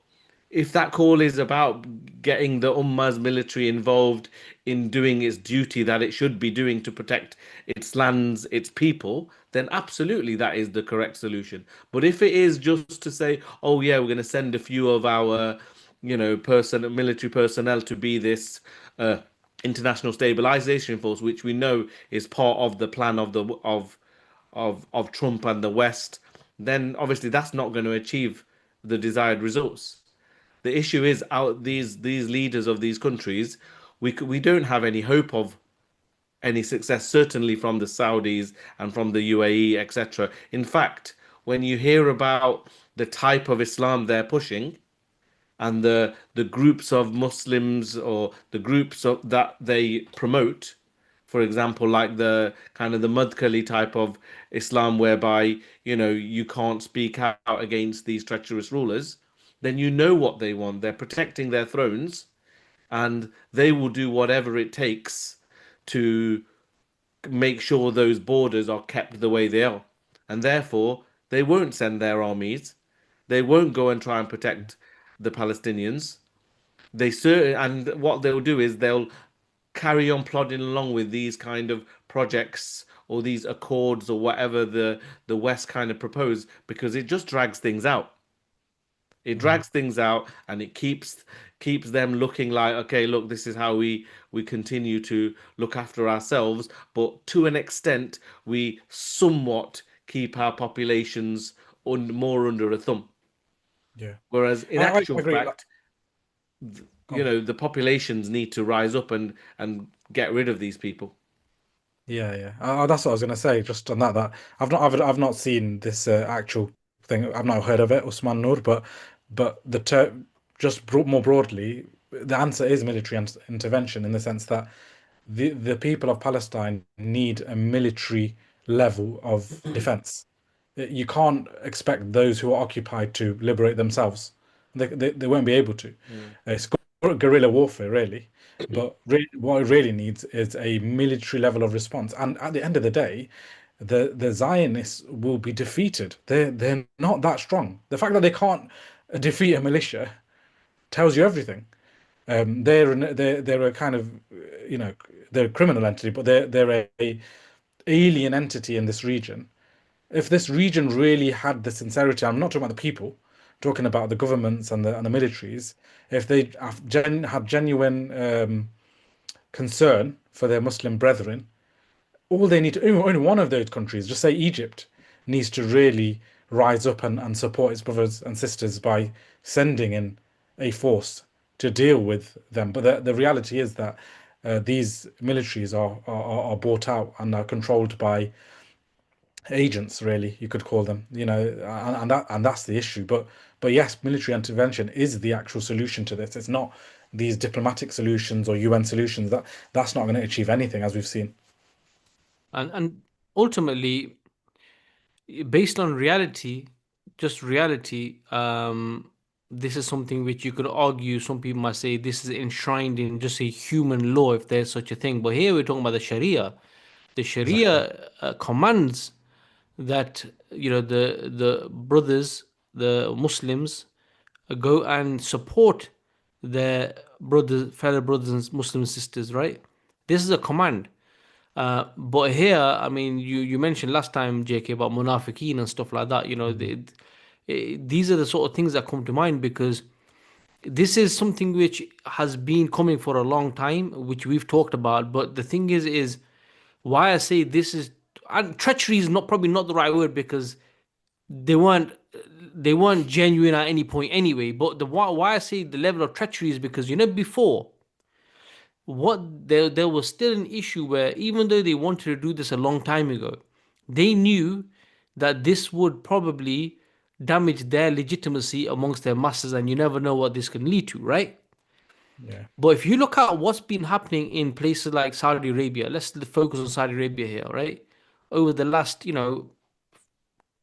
if that call is about getting the Ummah's military involved in doing its duty that it should be doing to protect its lands, its people, then absolutely that is the correct solution. But if it is just to say, oh yeah, we're going to send a few of our, military personnel to be this international stabilization force, which we know is part of the plan of Trump and the West, then obviously that's not going to achieve the desired results. The issue is out these leaders of these countries, we don't have any hope of any success, certainly from the Saudis and from the UAE, etc. In fact, when you hear about the type of Islam they're pushing and the groups of Muslims or the groups that they promote, for example, like the kind of the Mudkhali type of Islam, whereby you can't speak out against these treacherous rulers, then you know what they want. They're protecting their thrones, and they will do whatever it takes to make sure those borders are kept the way they are. And therefore, they won't send their armies. They won't go and try and protect the Palestinians. And what they'll do is they'll carry on plodding along with these kind of projects or these accords or whatever the West kind of propose, because it just drags things out. It drags things out, and it keeps them looking like, okay, look, this is how we continue to look after ourselves, but to an extent we somewhat keep our populations more under a thumb. Yeah. Whereas in I actual agree. fact, the populations need to rise up and get rid of these people. Yeah, yeah. That's what I was going to say. Just on that I've not seen this actual thing. I've not heard of it, Usman Nur, but more broadly, the answer is military intervention in the sense that the people of Palestine need a military level of defense. You can't expect those who are occupied to liberate themselves. They won't be able to. It's guerrilla warfare, really. But what it really needs is a military level of response. And at the end of the day, the Zionists will be defeated. They're not that strong. The fact that they can't defeat a militia tells you everything. They're a kind of, they're a criminal entity, but they're a alien entity in this region. If this region really had the sincerity, I'm not talking about the people, I'm talking about the governments and the militaries. If they had genuine concern for their Muslim brethren, all they need to, only one of those countries, just say Egypt, needs to really rise up and support its brothers and sisters by sending in a force to deal with them. But the reality is that these militaries are bought out and are controlled by agents, really, you could call them, and that's the issue. But yes, military intervention is the actual solution to this. It's not these diplomatic solutions or UN solutions. That's not going to achieve anything, as we've seen. And ultimately, based on reality, just reality, this is something which you could argue, some people might say this is enshrined in just a human law, if there's such a thing. But here we're talking about the Sharia. The Sharia commands that the brothers, the Muslims, go and support their fellow brothers and Muslim sisters, right? This is a command. But here, I mean, you mentioned last time, JK, about munafiqeen and stuff like that. These are the sort of things that come to mind, because this is something which has been coming for a long time, which we've talked about. But the thing is why I say this is, and treachery is not probably not the right word, because they weren't genuine at any point anyway. But why I say the level of treachery is because before, there was still an issue where, even though they wanted to do this a long time ago, they knew that this would probably damage their legitimacy amongst their masses, and you never know what this can lead to, right? Yeah. But if you look at what's been happening in places like Saudi Arabia, let's focus on Saudi Arabia here, right? Over the last,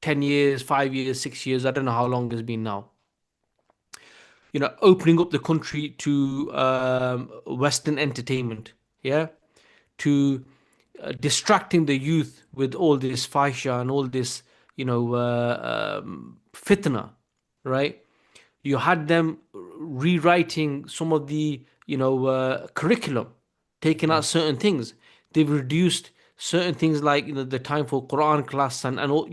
10 years, 5 years, 6 years, I don't know how long it's been now, opening up the country to Western entertainment, yeah, to distracting the youth with all this fahisha and all this, fitna, right? You had them rewriting some of the curriculum, taking Yeah. out certain things. They've reduced certain things like the time for Quran class and all,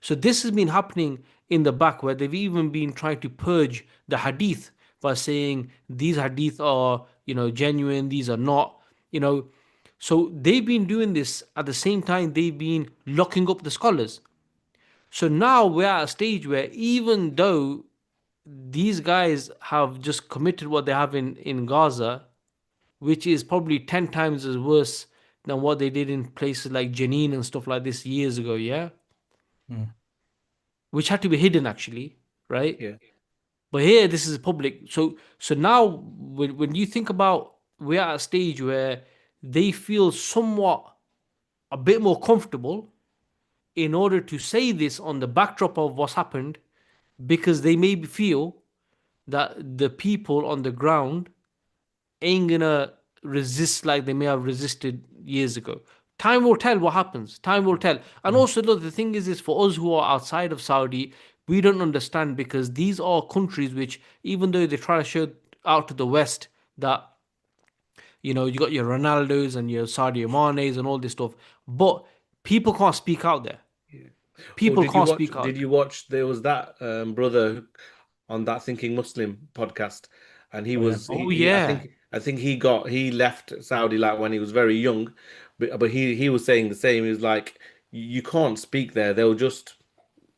so this has been happening in the back, where they've even been trying to purge the hadith by saying these hadith are genuine, these are not, you know so they've been doing this. At the same time, they've been locking up the scholars. So now we're at a stage where, even though these guys have just committed what they have in Gaza, which is probably 10 times as worse than what they did in places like Jenin and stuff like this years ago, yeah? Mm. Which had to be hidden, actually, right? Yeah. But here, this is public. So now, when you think about, we're at a stage where they feel somewhat a bit more comfortable in order to say this on the backdrop of what's happened, because they maybe feel that the people on the ground ain't gonna resist like they may have resisted years ago. Time will tell what happens. Time will tell. And Mm. also, look, the thing is for us who are outside of Saudi, we don't understand, because these are countries which, even though they try to show out to the West that you got your Ronaldos and your Sadio Manes and all this stuff, but people can't speak out there. Yeah. Or People can't speak did out. you watch, there was that brother on that Thinking Muslim podcast, and he Oh yeah. was Oh he yeah, I think he left Saudi like when he was very young, but he was saying the same. He was like, you can't speak there.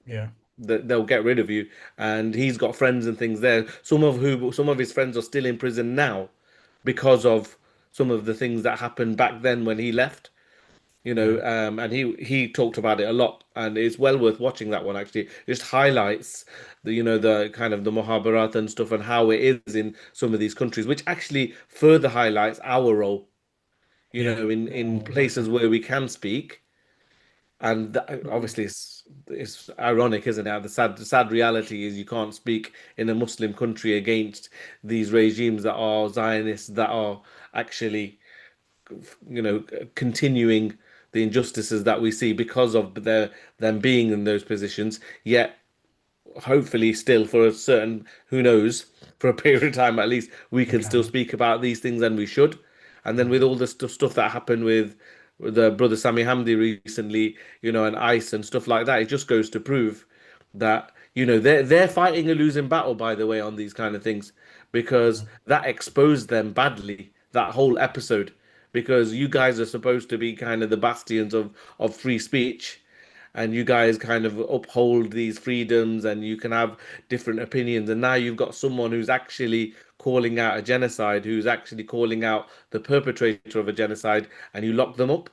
Yeah. They'll get rid of you. And he's got friends and things there. Some of his friends are still in prison now because of some of the things that happened back then when he left. Yeah. And he talked about it a lot, and it's well worth watching that one actually. It just highlights the kind of the Muhabarat and stuff, and how it is in some of these countries, which actually further highlights our role, Yeah. in Exactly. places where we can speak. And obviously it's ironic, isn't it? The sad reality is you can't speak in a Muslim country against these regimes that are Zionists, that are actually continuing the injustices that we see because of them being in those positions. Yet, hopefully, still for a certain, who knows, for a period of time at least, we We can still can. speak about these things, and we should. And then Yeah. with all the stuff that happened with the brother Sami Hamdi recently, and ICE and stuff like that, it just goes to prove that they're fighting a losing battle, by the way, on these kind of things, because Yeah. that exposed them badly, that whole episode, because you guys are supposed to be kind of the bastions of free speech, and you guys kind of uphold these freedoms, and you can have different opinions, and now you've got someone who's actually calling out a genocide, who's actually calling out the perpetrator of a genocide, and you lock them up,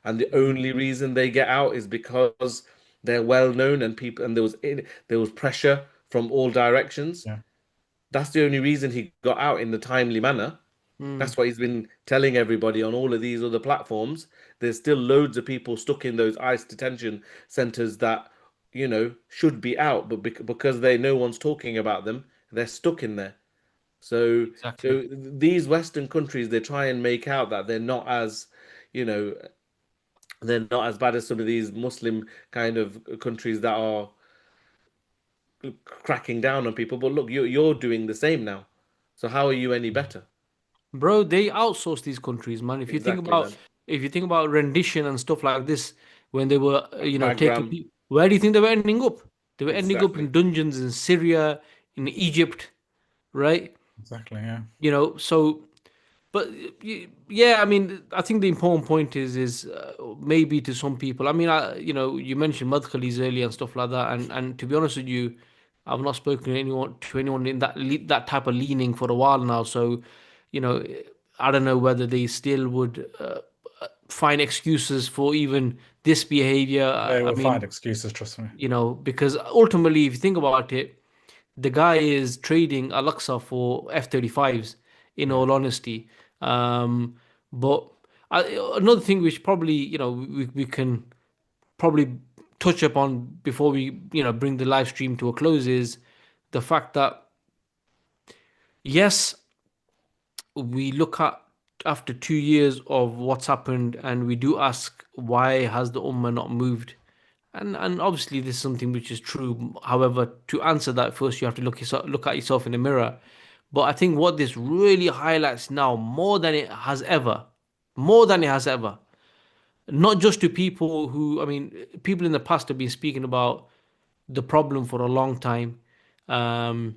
and the only reason they get out is because they're well known, and people, and there was pressure from all directions. Yeah. That's the only reason he got out in the timely manner. mm, That's what he's been telling everybody on all of these other platforms. There's still loads of people stuck in those ICE detention centers that, should be out, but because no one's talking about them, they're stuck in there. So, exactly. so these Western countries, they try and make out that you know, they're not as bad as some of these Muslim kind of countries that are cracking down on people. But look, you're doing the same now. So how are you any better? Bro, they outsource these countries, man. Exactly, man. If you think about rendition and stuff like this, when they were taking Bagram, people, where do you think they were ending up? They were ending up in exactly. dungeons in Syria, in Egypt, right? Exactly. Yeah. So, but yeah, I mean, I think the important point is maybe to some people. I mean, you mentioned Madkhalis earlier and stuff like that, and to be honest with you, I've not spoken to anyone in that type of leaning for a while now. So, you know, I don't know whether they still would find excuses for even this behavior. They I will find mean, excuses, trust me. because ultimately, if you think about it, the guy is trading Al-Aqsa for F-35s, in Yeah. all honesty. But another thing which probably, we can probably touch upon before we, bring the live stream to a close is the fact that, yes, we look at after 2 years of what's happened and we do ask why has the Ummah not moved? And obviously this is something which is true. However, to answer that, first you have to look at yourself in the mirror. But I think what this really highlights now, more than it has ever, not just to people who, I mean, people in the past have been speaking about the problem for a long time, um,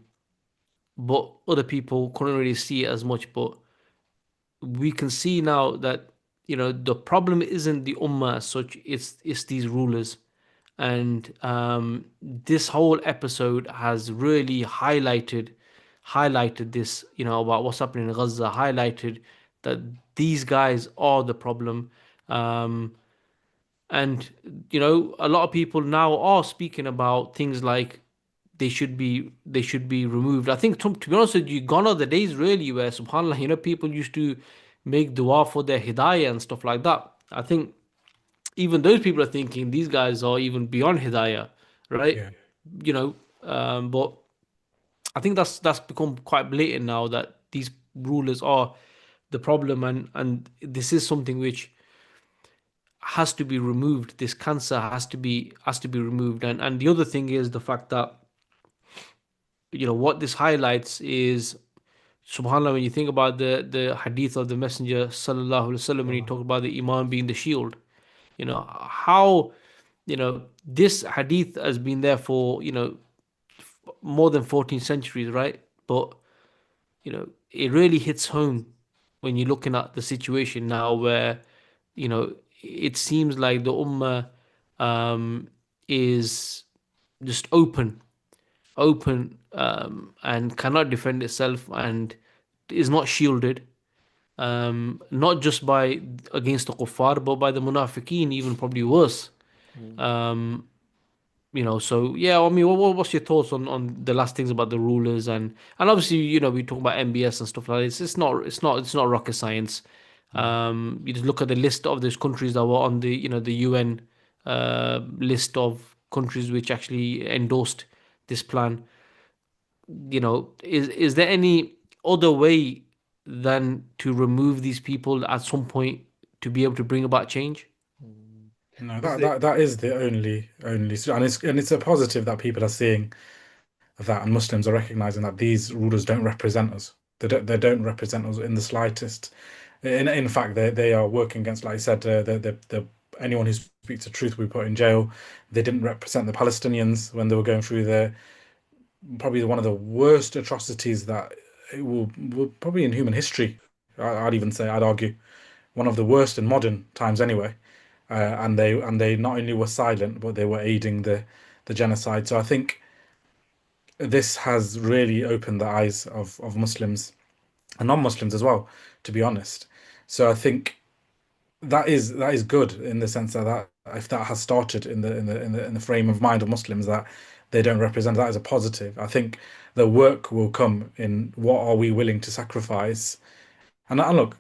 but other people couldn't really see it as much. But we can see now that, the problem isn't the Ummah as such; it's these rulers. And this whole episode has really highlighted this, about what's happening in Gaza, highlighted that these guys are the problem. um, and a lot of people now are speaking about things like they should be removed. I think, to be honest with you, gone are the days really where, subhanallah, people used to make dua for their hidayah and stuff like that. I think even those people are thinking these guys are even beyond hidayah, right? Yeah. But I think that's become quite blatant now that these rulers are the problem, and this is something which has to be removed. This cancer has to be removed. And the other thing is the fact that, what this highlights is, subhanallah, when you think about the hadith of the messenger sallallahu alaihi wasallam, when he talked about the iman being the shield, how, this hadith has been there for, more than 14 centuries, right? But, it really hits home when you're looking at the situation now where, it seems like the ummah is just open, and cannot defend itself and is not shielded, not just by against the kuffar, but by the munafiqeen, even probably worse. Mm. Um, so yeah, I mean, what's your thoughts on the last things about the rulers, and obviously, we talk about MBS and stuff like this. It's not rocket science. Mm. You just look at the list of those countries that were on the, the UN list of countries which actually endorsed this plan. Is there any other way than to remove these people at some point to be able to bring about change? Mm. No, This that, is it. that that is the only, and it's a positive that people are seeing that, and Muslims are recognizing that these rulers don't represent us. They don't represent us in the slightest. In fact, they are working against, like I said, the anyone who speaks the truth will be put in jail. They didn't represent the Palestinians when they were going through probably one of the worst atrocities that it will probably in human history. I'd even say, I'd argue, one of the worst in modern times anyway. And they not only were silent, but they were aiding the genocide. So I think this has really opened the eyes of Muslims and non-Muslims as well, to be honest. So I think that is good in the sense that if that has started in the frame of mind of Muslims that they don't represent, that is a positive. I think the work will come in what are we willing to sacrifice. And look,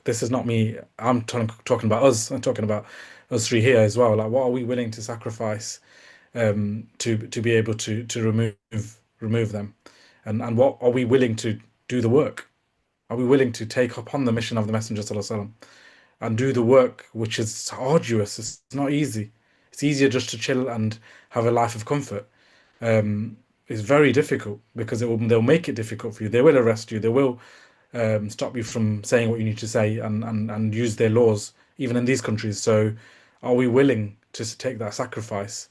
this is not me. I'm talking about us. I'm talking about us three here as well. Like, what are we willing to sacrifice to be able to remove them, and what are we willing to do the work? Are we willing to take upon the mission of the Messenger Sallallahu Alaihi Wasallam and do the work, which is arduous? It's not easy. It's easier just to chill and have a life of comfort. It's very difficult because they'll make it difficult for you. They will arrest you. They will stop you from saying what you need to say, and use their laws, even in these countries. So, are we willing to take that sacrifice?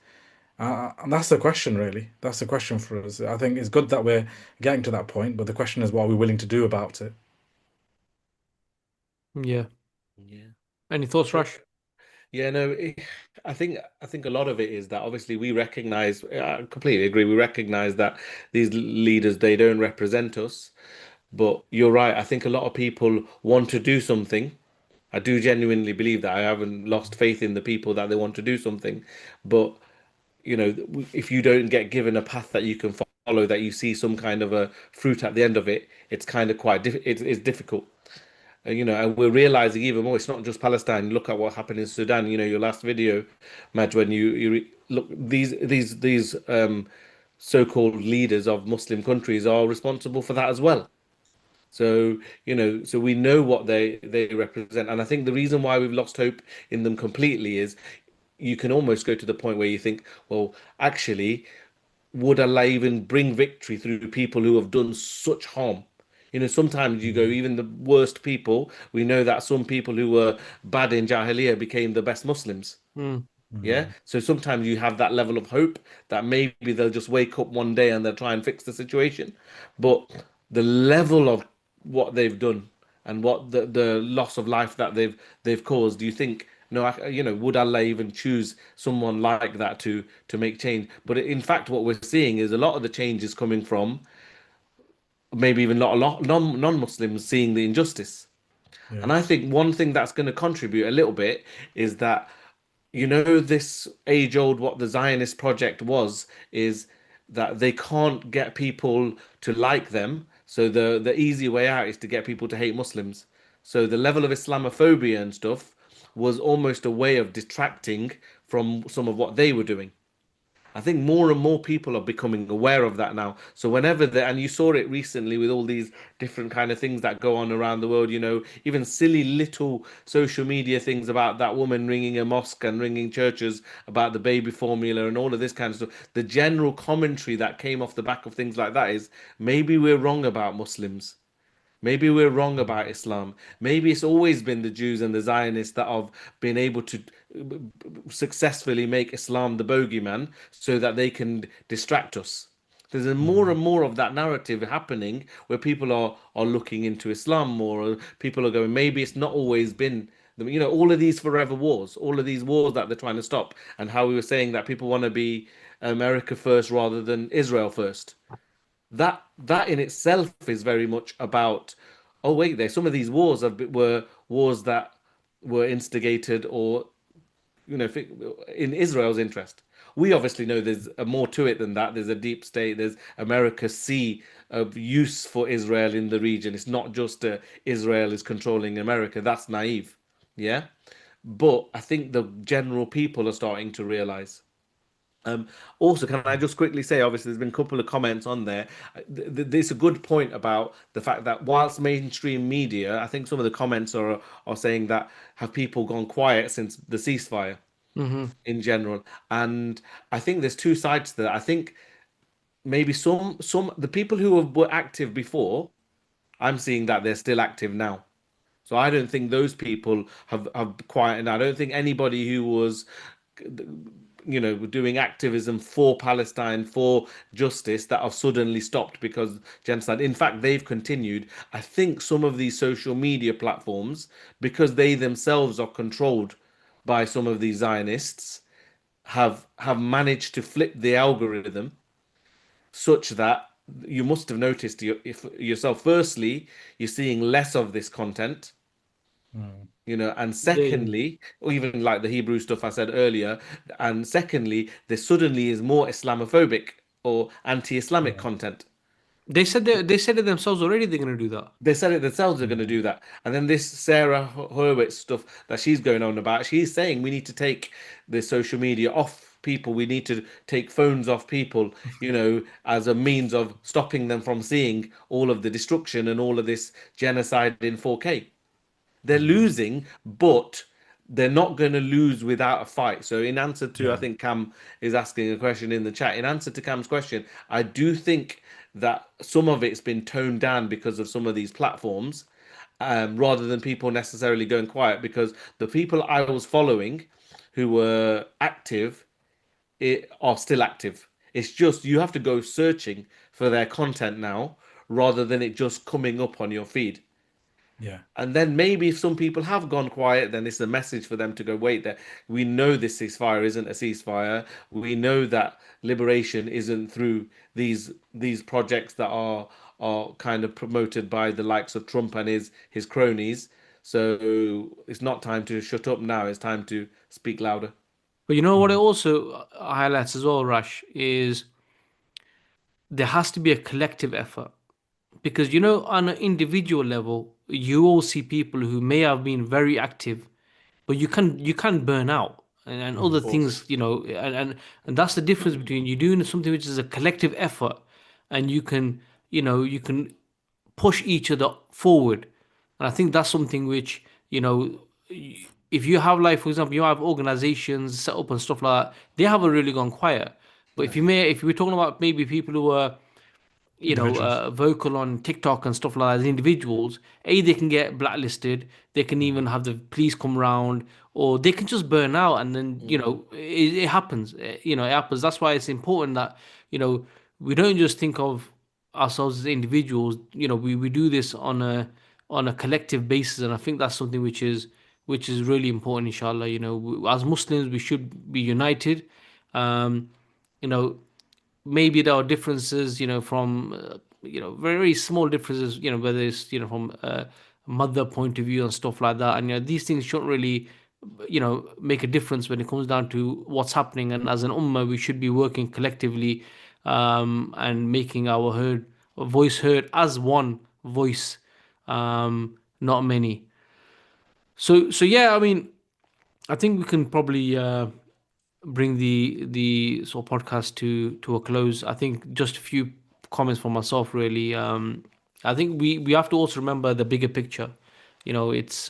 And that's the question, really. That's the question for us. I think it's good that we're getting to that point, but the question is, what are we willing to do about it? Yeah. Yeah. Any thoughts, No, Rush? yeah, no, I think a lot of it is that obviously we recognize, I completely agree, we recognize that these leaders, they don't represent us. But you're right, I think a lot of people want to do something, I do genuinely believe that. I haven't lost faith in the people that they want to do something, but if you don't get given a path that you can follow, that you see some kind of a fruit at the end of it, it's kind of it's difficult. And we're realizing even more. It's not just Palestine. Look at what happened in Sudan. Your last video, Madge, when look, these so-called leaders of Muslim countries are responsible for that as well. So we know what they represent, and I think the reason why we've lost hope in them completely is you can almost go to the point where you think, well, actually, would Allah even bring victory through people who have done such harm? Sometimes you go, Mm. even the worst people, we know that some people who were bad in Jahiliyyah became the best Muslims. Mm. Yeah. Mm. So sometimes you have that level of hope that maybe they'll just wake up one day and they'll try and fix the situation. But the level of what they've done and what the loss of life that they've caused, do you think, no, would Allah even choose someone like that to make change? But in fact, what we're seeing is a lot of the change is coming from maybe even not a lot non-Muslims seeing the injustice. And I Yes. think one thing that's going to contribute a little bit is that this age-old what the Zionist project was is that they can't get people to like them. So the easy way out is to get people to hate Muslims. So the level of Islamophobia and stuff was almost a way of detracting from some of what they were doing. I think more and more people are becoming aware of that now. So whenever and you saw it recently with all these different kind of things that go on around the world, even silly little social media things about that woman ringing a mosque and ringing churches about the baby formula and all of this kind of stuff. The general commentary that came off the back of things like that is maybe we're wrong about Muslims. Maybe we're wrong about Islam. Maybe it's always been the Jews and the Zionists that have been able to successfully make Islam the bogeyman so that they can distract us. There's a more Mm. and more of that narrative happening where people are looking into Islam more, or people are going, maybe it's not always been, all of these forever wars, all of these wars that they're trying to stop, and how we were saying that people want to be America first rather than Israel first. That in itself is very much about, oh wait, there some of these wars were wars that were instigated or in Israel's interest. We obviously know there's more to it than that. There's a deep state. There's America see of use for Israel in the region. It's not just Israel is controlling America. That's naive. Yeah. But I think the general people are starting to realize. Also, can I just quickly say, obviously, there's been a couple of comments on there. There's a good point about the fact that whilst mainstream media, I think some of the comments are saying that have people gone quiet since the ceasefire Mm-hmm. in general, and I think there's two sides to that. I think maybe some the people who were active before, I'm seeing that they're still active now. So I don't think those people have quieted. I don't think anybody who was doing activism for Palestine, for justice, that have suddenly stopped because genocide. In fact, they've continued. I think some of these social media platforms, because they themselves are controlled by some of these Zionists, have managed to flip the algorithm such that you must have noticed if yourself. Firstly, you're seeing less of this content, Mm. and They secondly, or even like the Hebrew stuff I said earlier, and secondly, there suddenly is more Islamophobic or anti-Islamic Yeah. content. they said it themselves already. They're gonna do that. They said it themselves are going to Mm. do that. And then this Sarah Horowitz stuff that she's going on about, she's saying we need to take the social media off people. We need to take phones off people, as a means of stopping them from seeing all of the destruction and all of this genocide in 4K. They're Mm. losing, but they're not going to lose without a fight. So, in answer to, I Yeah. think Cam is asking a question in the chat. In answer to Cam's question, I do think that some of it's been toned down because of some of these platforms, rather than people necessarily going quiet. Because the people I was following who were active are still active. It's just you have to go searching for their content now rather than it just coming up on your feed. Yeah. And then maybe if some people have gone quiet, then it's a message for them to go, wait, there. We know this ceasefire isn't a ceasefire. We know that liberation isn't through these projects that are kind of promoted by the likes of Trump and his cronies. So it's not time to shut up now. It's time to speak louder. But you know what it Mm. also highlights as well, Rush, is there has to be a collective effort. Because on an individual level, you all see people who may have been very active, but you can burn out and Mm. other Of course. things, and that's the difference between you doing something which is a collective effort, and you can push each other forward. And I think that's something which, if you have, like, for example, you have organizations set up and stuff like that, they haven't really gone quiet. But Yeah. if we're talking about maybe people who are Individuals. vocal on TikTok and stuff like that as individuals, they can get blacklisted. They can Mm. even have the police come around, or they can just burn out, and then Mm. it happens. It happens. That's why it's important that you know we don't just think of ourselves as individuals. We do this on a collective basis, and I think that's something which is really important. Inshallah, as Muslims, we should be united. Um, you know, maybe there are differences, from very, very small differences, whether it's from a mother point of view and stuff like that, and these things shouldn't really make a difference when it comes down to what's happening. And as an ummah, we should be working collectively, and making our voice heard as one voice, not many. So yeah, I mean, I think we can probably bring the sort of podcast to a close. I think just a few comments from myself, really. I think we have to also remember the bigger picture. It's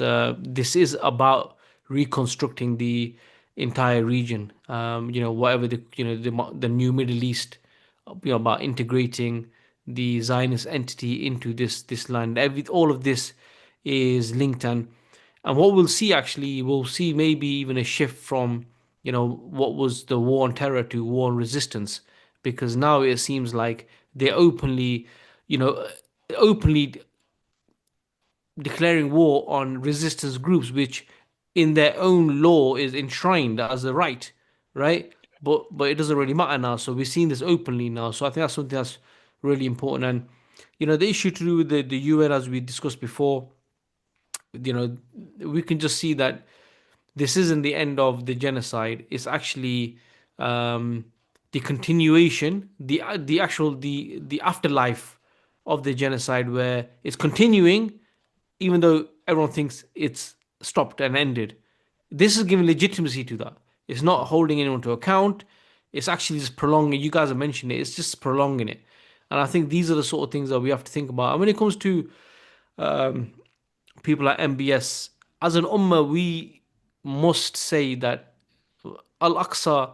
this is about reconstructing the entire region. Whatever the new Middle East. About integrating the Zionist entity into this land. All of this is linked, and what we'll see, actually, we'll see maybe even a shift from what was the war on terror to war on resistance, because now it seems like they're you know openly declaring war on resistance groups, which in their own law is enshrined as a right, right? But it doesn't really matter now. So we're seeing this openly now. So I think that's something that's really important. And the issue to do with the UN, as we discussed before, you know, we can just see that this isn't the end of the genocide. It's actually the continuation, the actual the afterlife of the genocide, where it's continuing, even though everyone thinks it's stopped and ended. This is giving legitimacy to that. It's not holding anyone to account. It's actually just prolonging. You guys have mentioned it. It's just prolonging it. And I think these are the sort of things that we have to think about. And when it comes to people like MBS, as an ummah, we must say that Al-Aqsa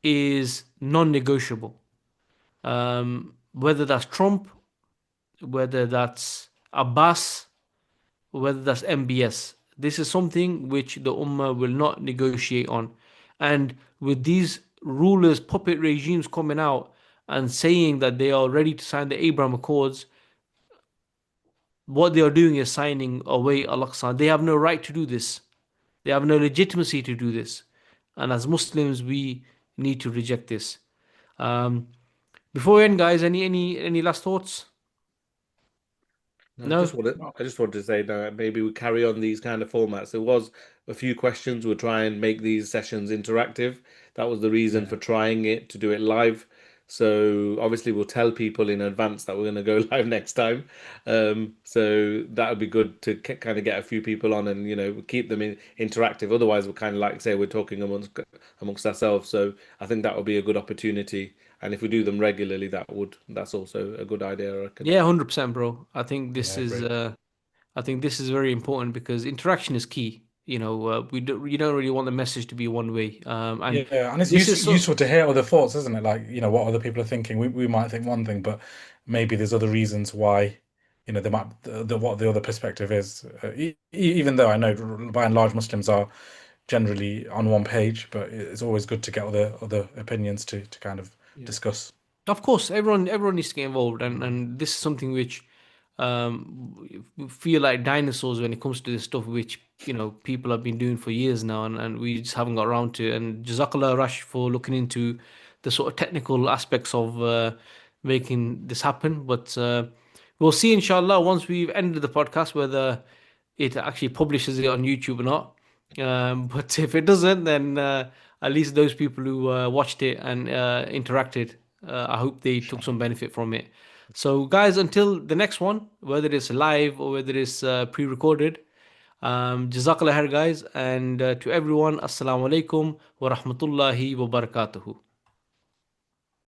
is non-negotiable. Whether that's Trump, whether that's Abbas, whether that's MBS, this is something which the Ummah will not negotiate on. And with these rulers, puppet regimes coming out and saying that they are ready to sign the Abraham Accords, what they are doing is signing away Al-Aqsa. They have no right to do this. They have no legitimacy to do this. And as Muslims, we need to reject this. Um, Before we end, guys, any last thoughts? No, No? I just wanted to say that maybe we carry on these kind of formats. There was a few questions. We'll try and make these sessions interactive. That was the reason Yeah. for trying it, to do it live. So obviously we'll tell people in advance that we're going to go live next time. So that would be good to kind of get a few people on and keep them interactive. Otherwise, we're kind of like say we're talking amongst ourselves. So I think that would be a good opportunity. And if we do them regularly, that's also a good idea, I reckon. Yeah, 100%, bro. I think Yeah, this I is agree. very important, because interaction is key. You don't really want the message to be one way. And Yeah, and it's this is so. useful to hear other thoughts, isn't it? Like, what other people are thinking. We might think one thing, but maybe there's other reasons why, they might what the other perspective is. Even though I know by and large Muslims are generally on one page, but it's always good to get other opinions to kind of Yeah. discuss. Of course, everyone needs to get involved, and this is something which we feel like dinosaurs when it comes to this stuff, which people have been doing for years now, and we just haven't got around to. And Jazakallah, Rash, for looking into the sort of technical aspects of making this happen. But we'll see, inshallah, once we've ended the podcast, whether it actually publishes it on YouTube or not. But if it doesn't, then at least those people who watched it and interacted, I hope they took some benefit from it. So, guys, until the next one, whether it's live or whether it's pre-recorded, Jazakallah khair, guys, and to everyone, Assalamu alaikum wa rahmatullahi wa barakatuhu.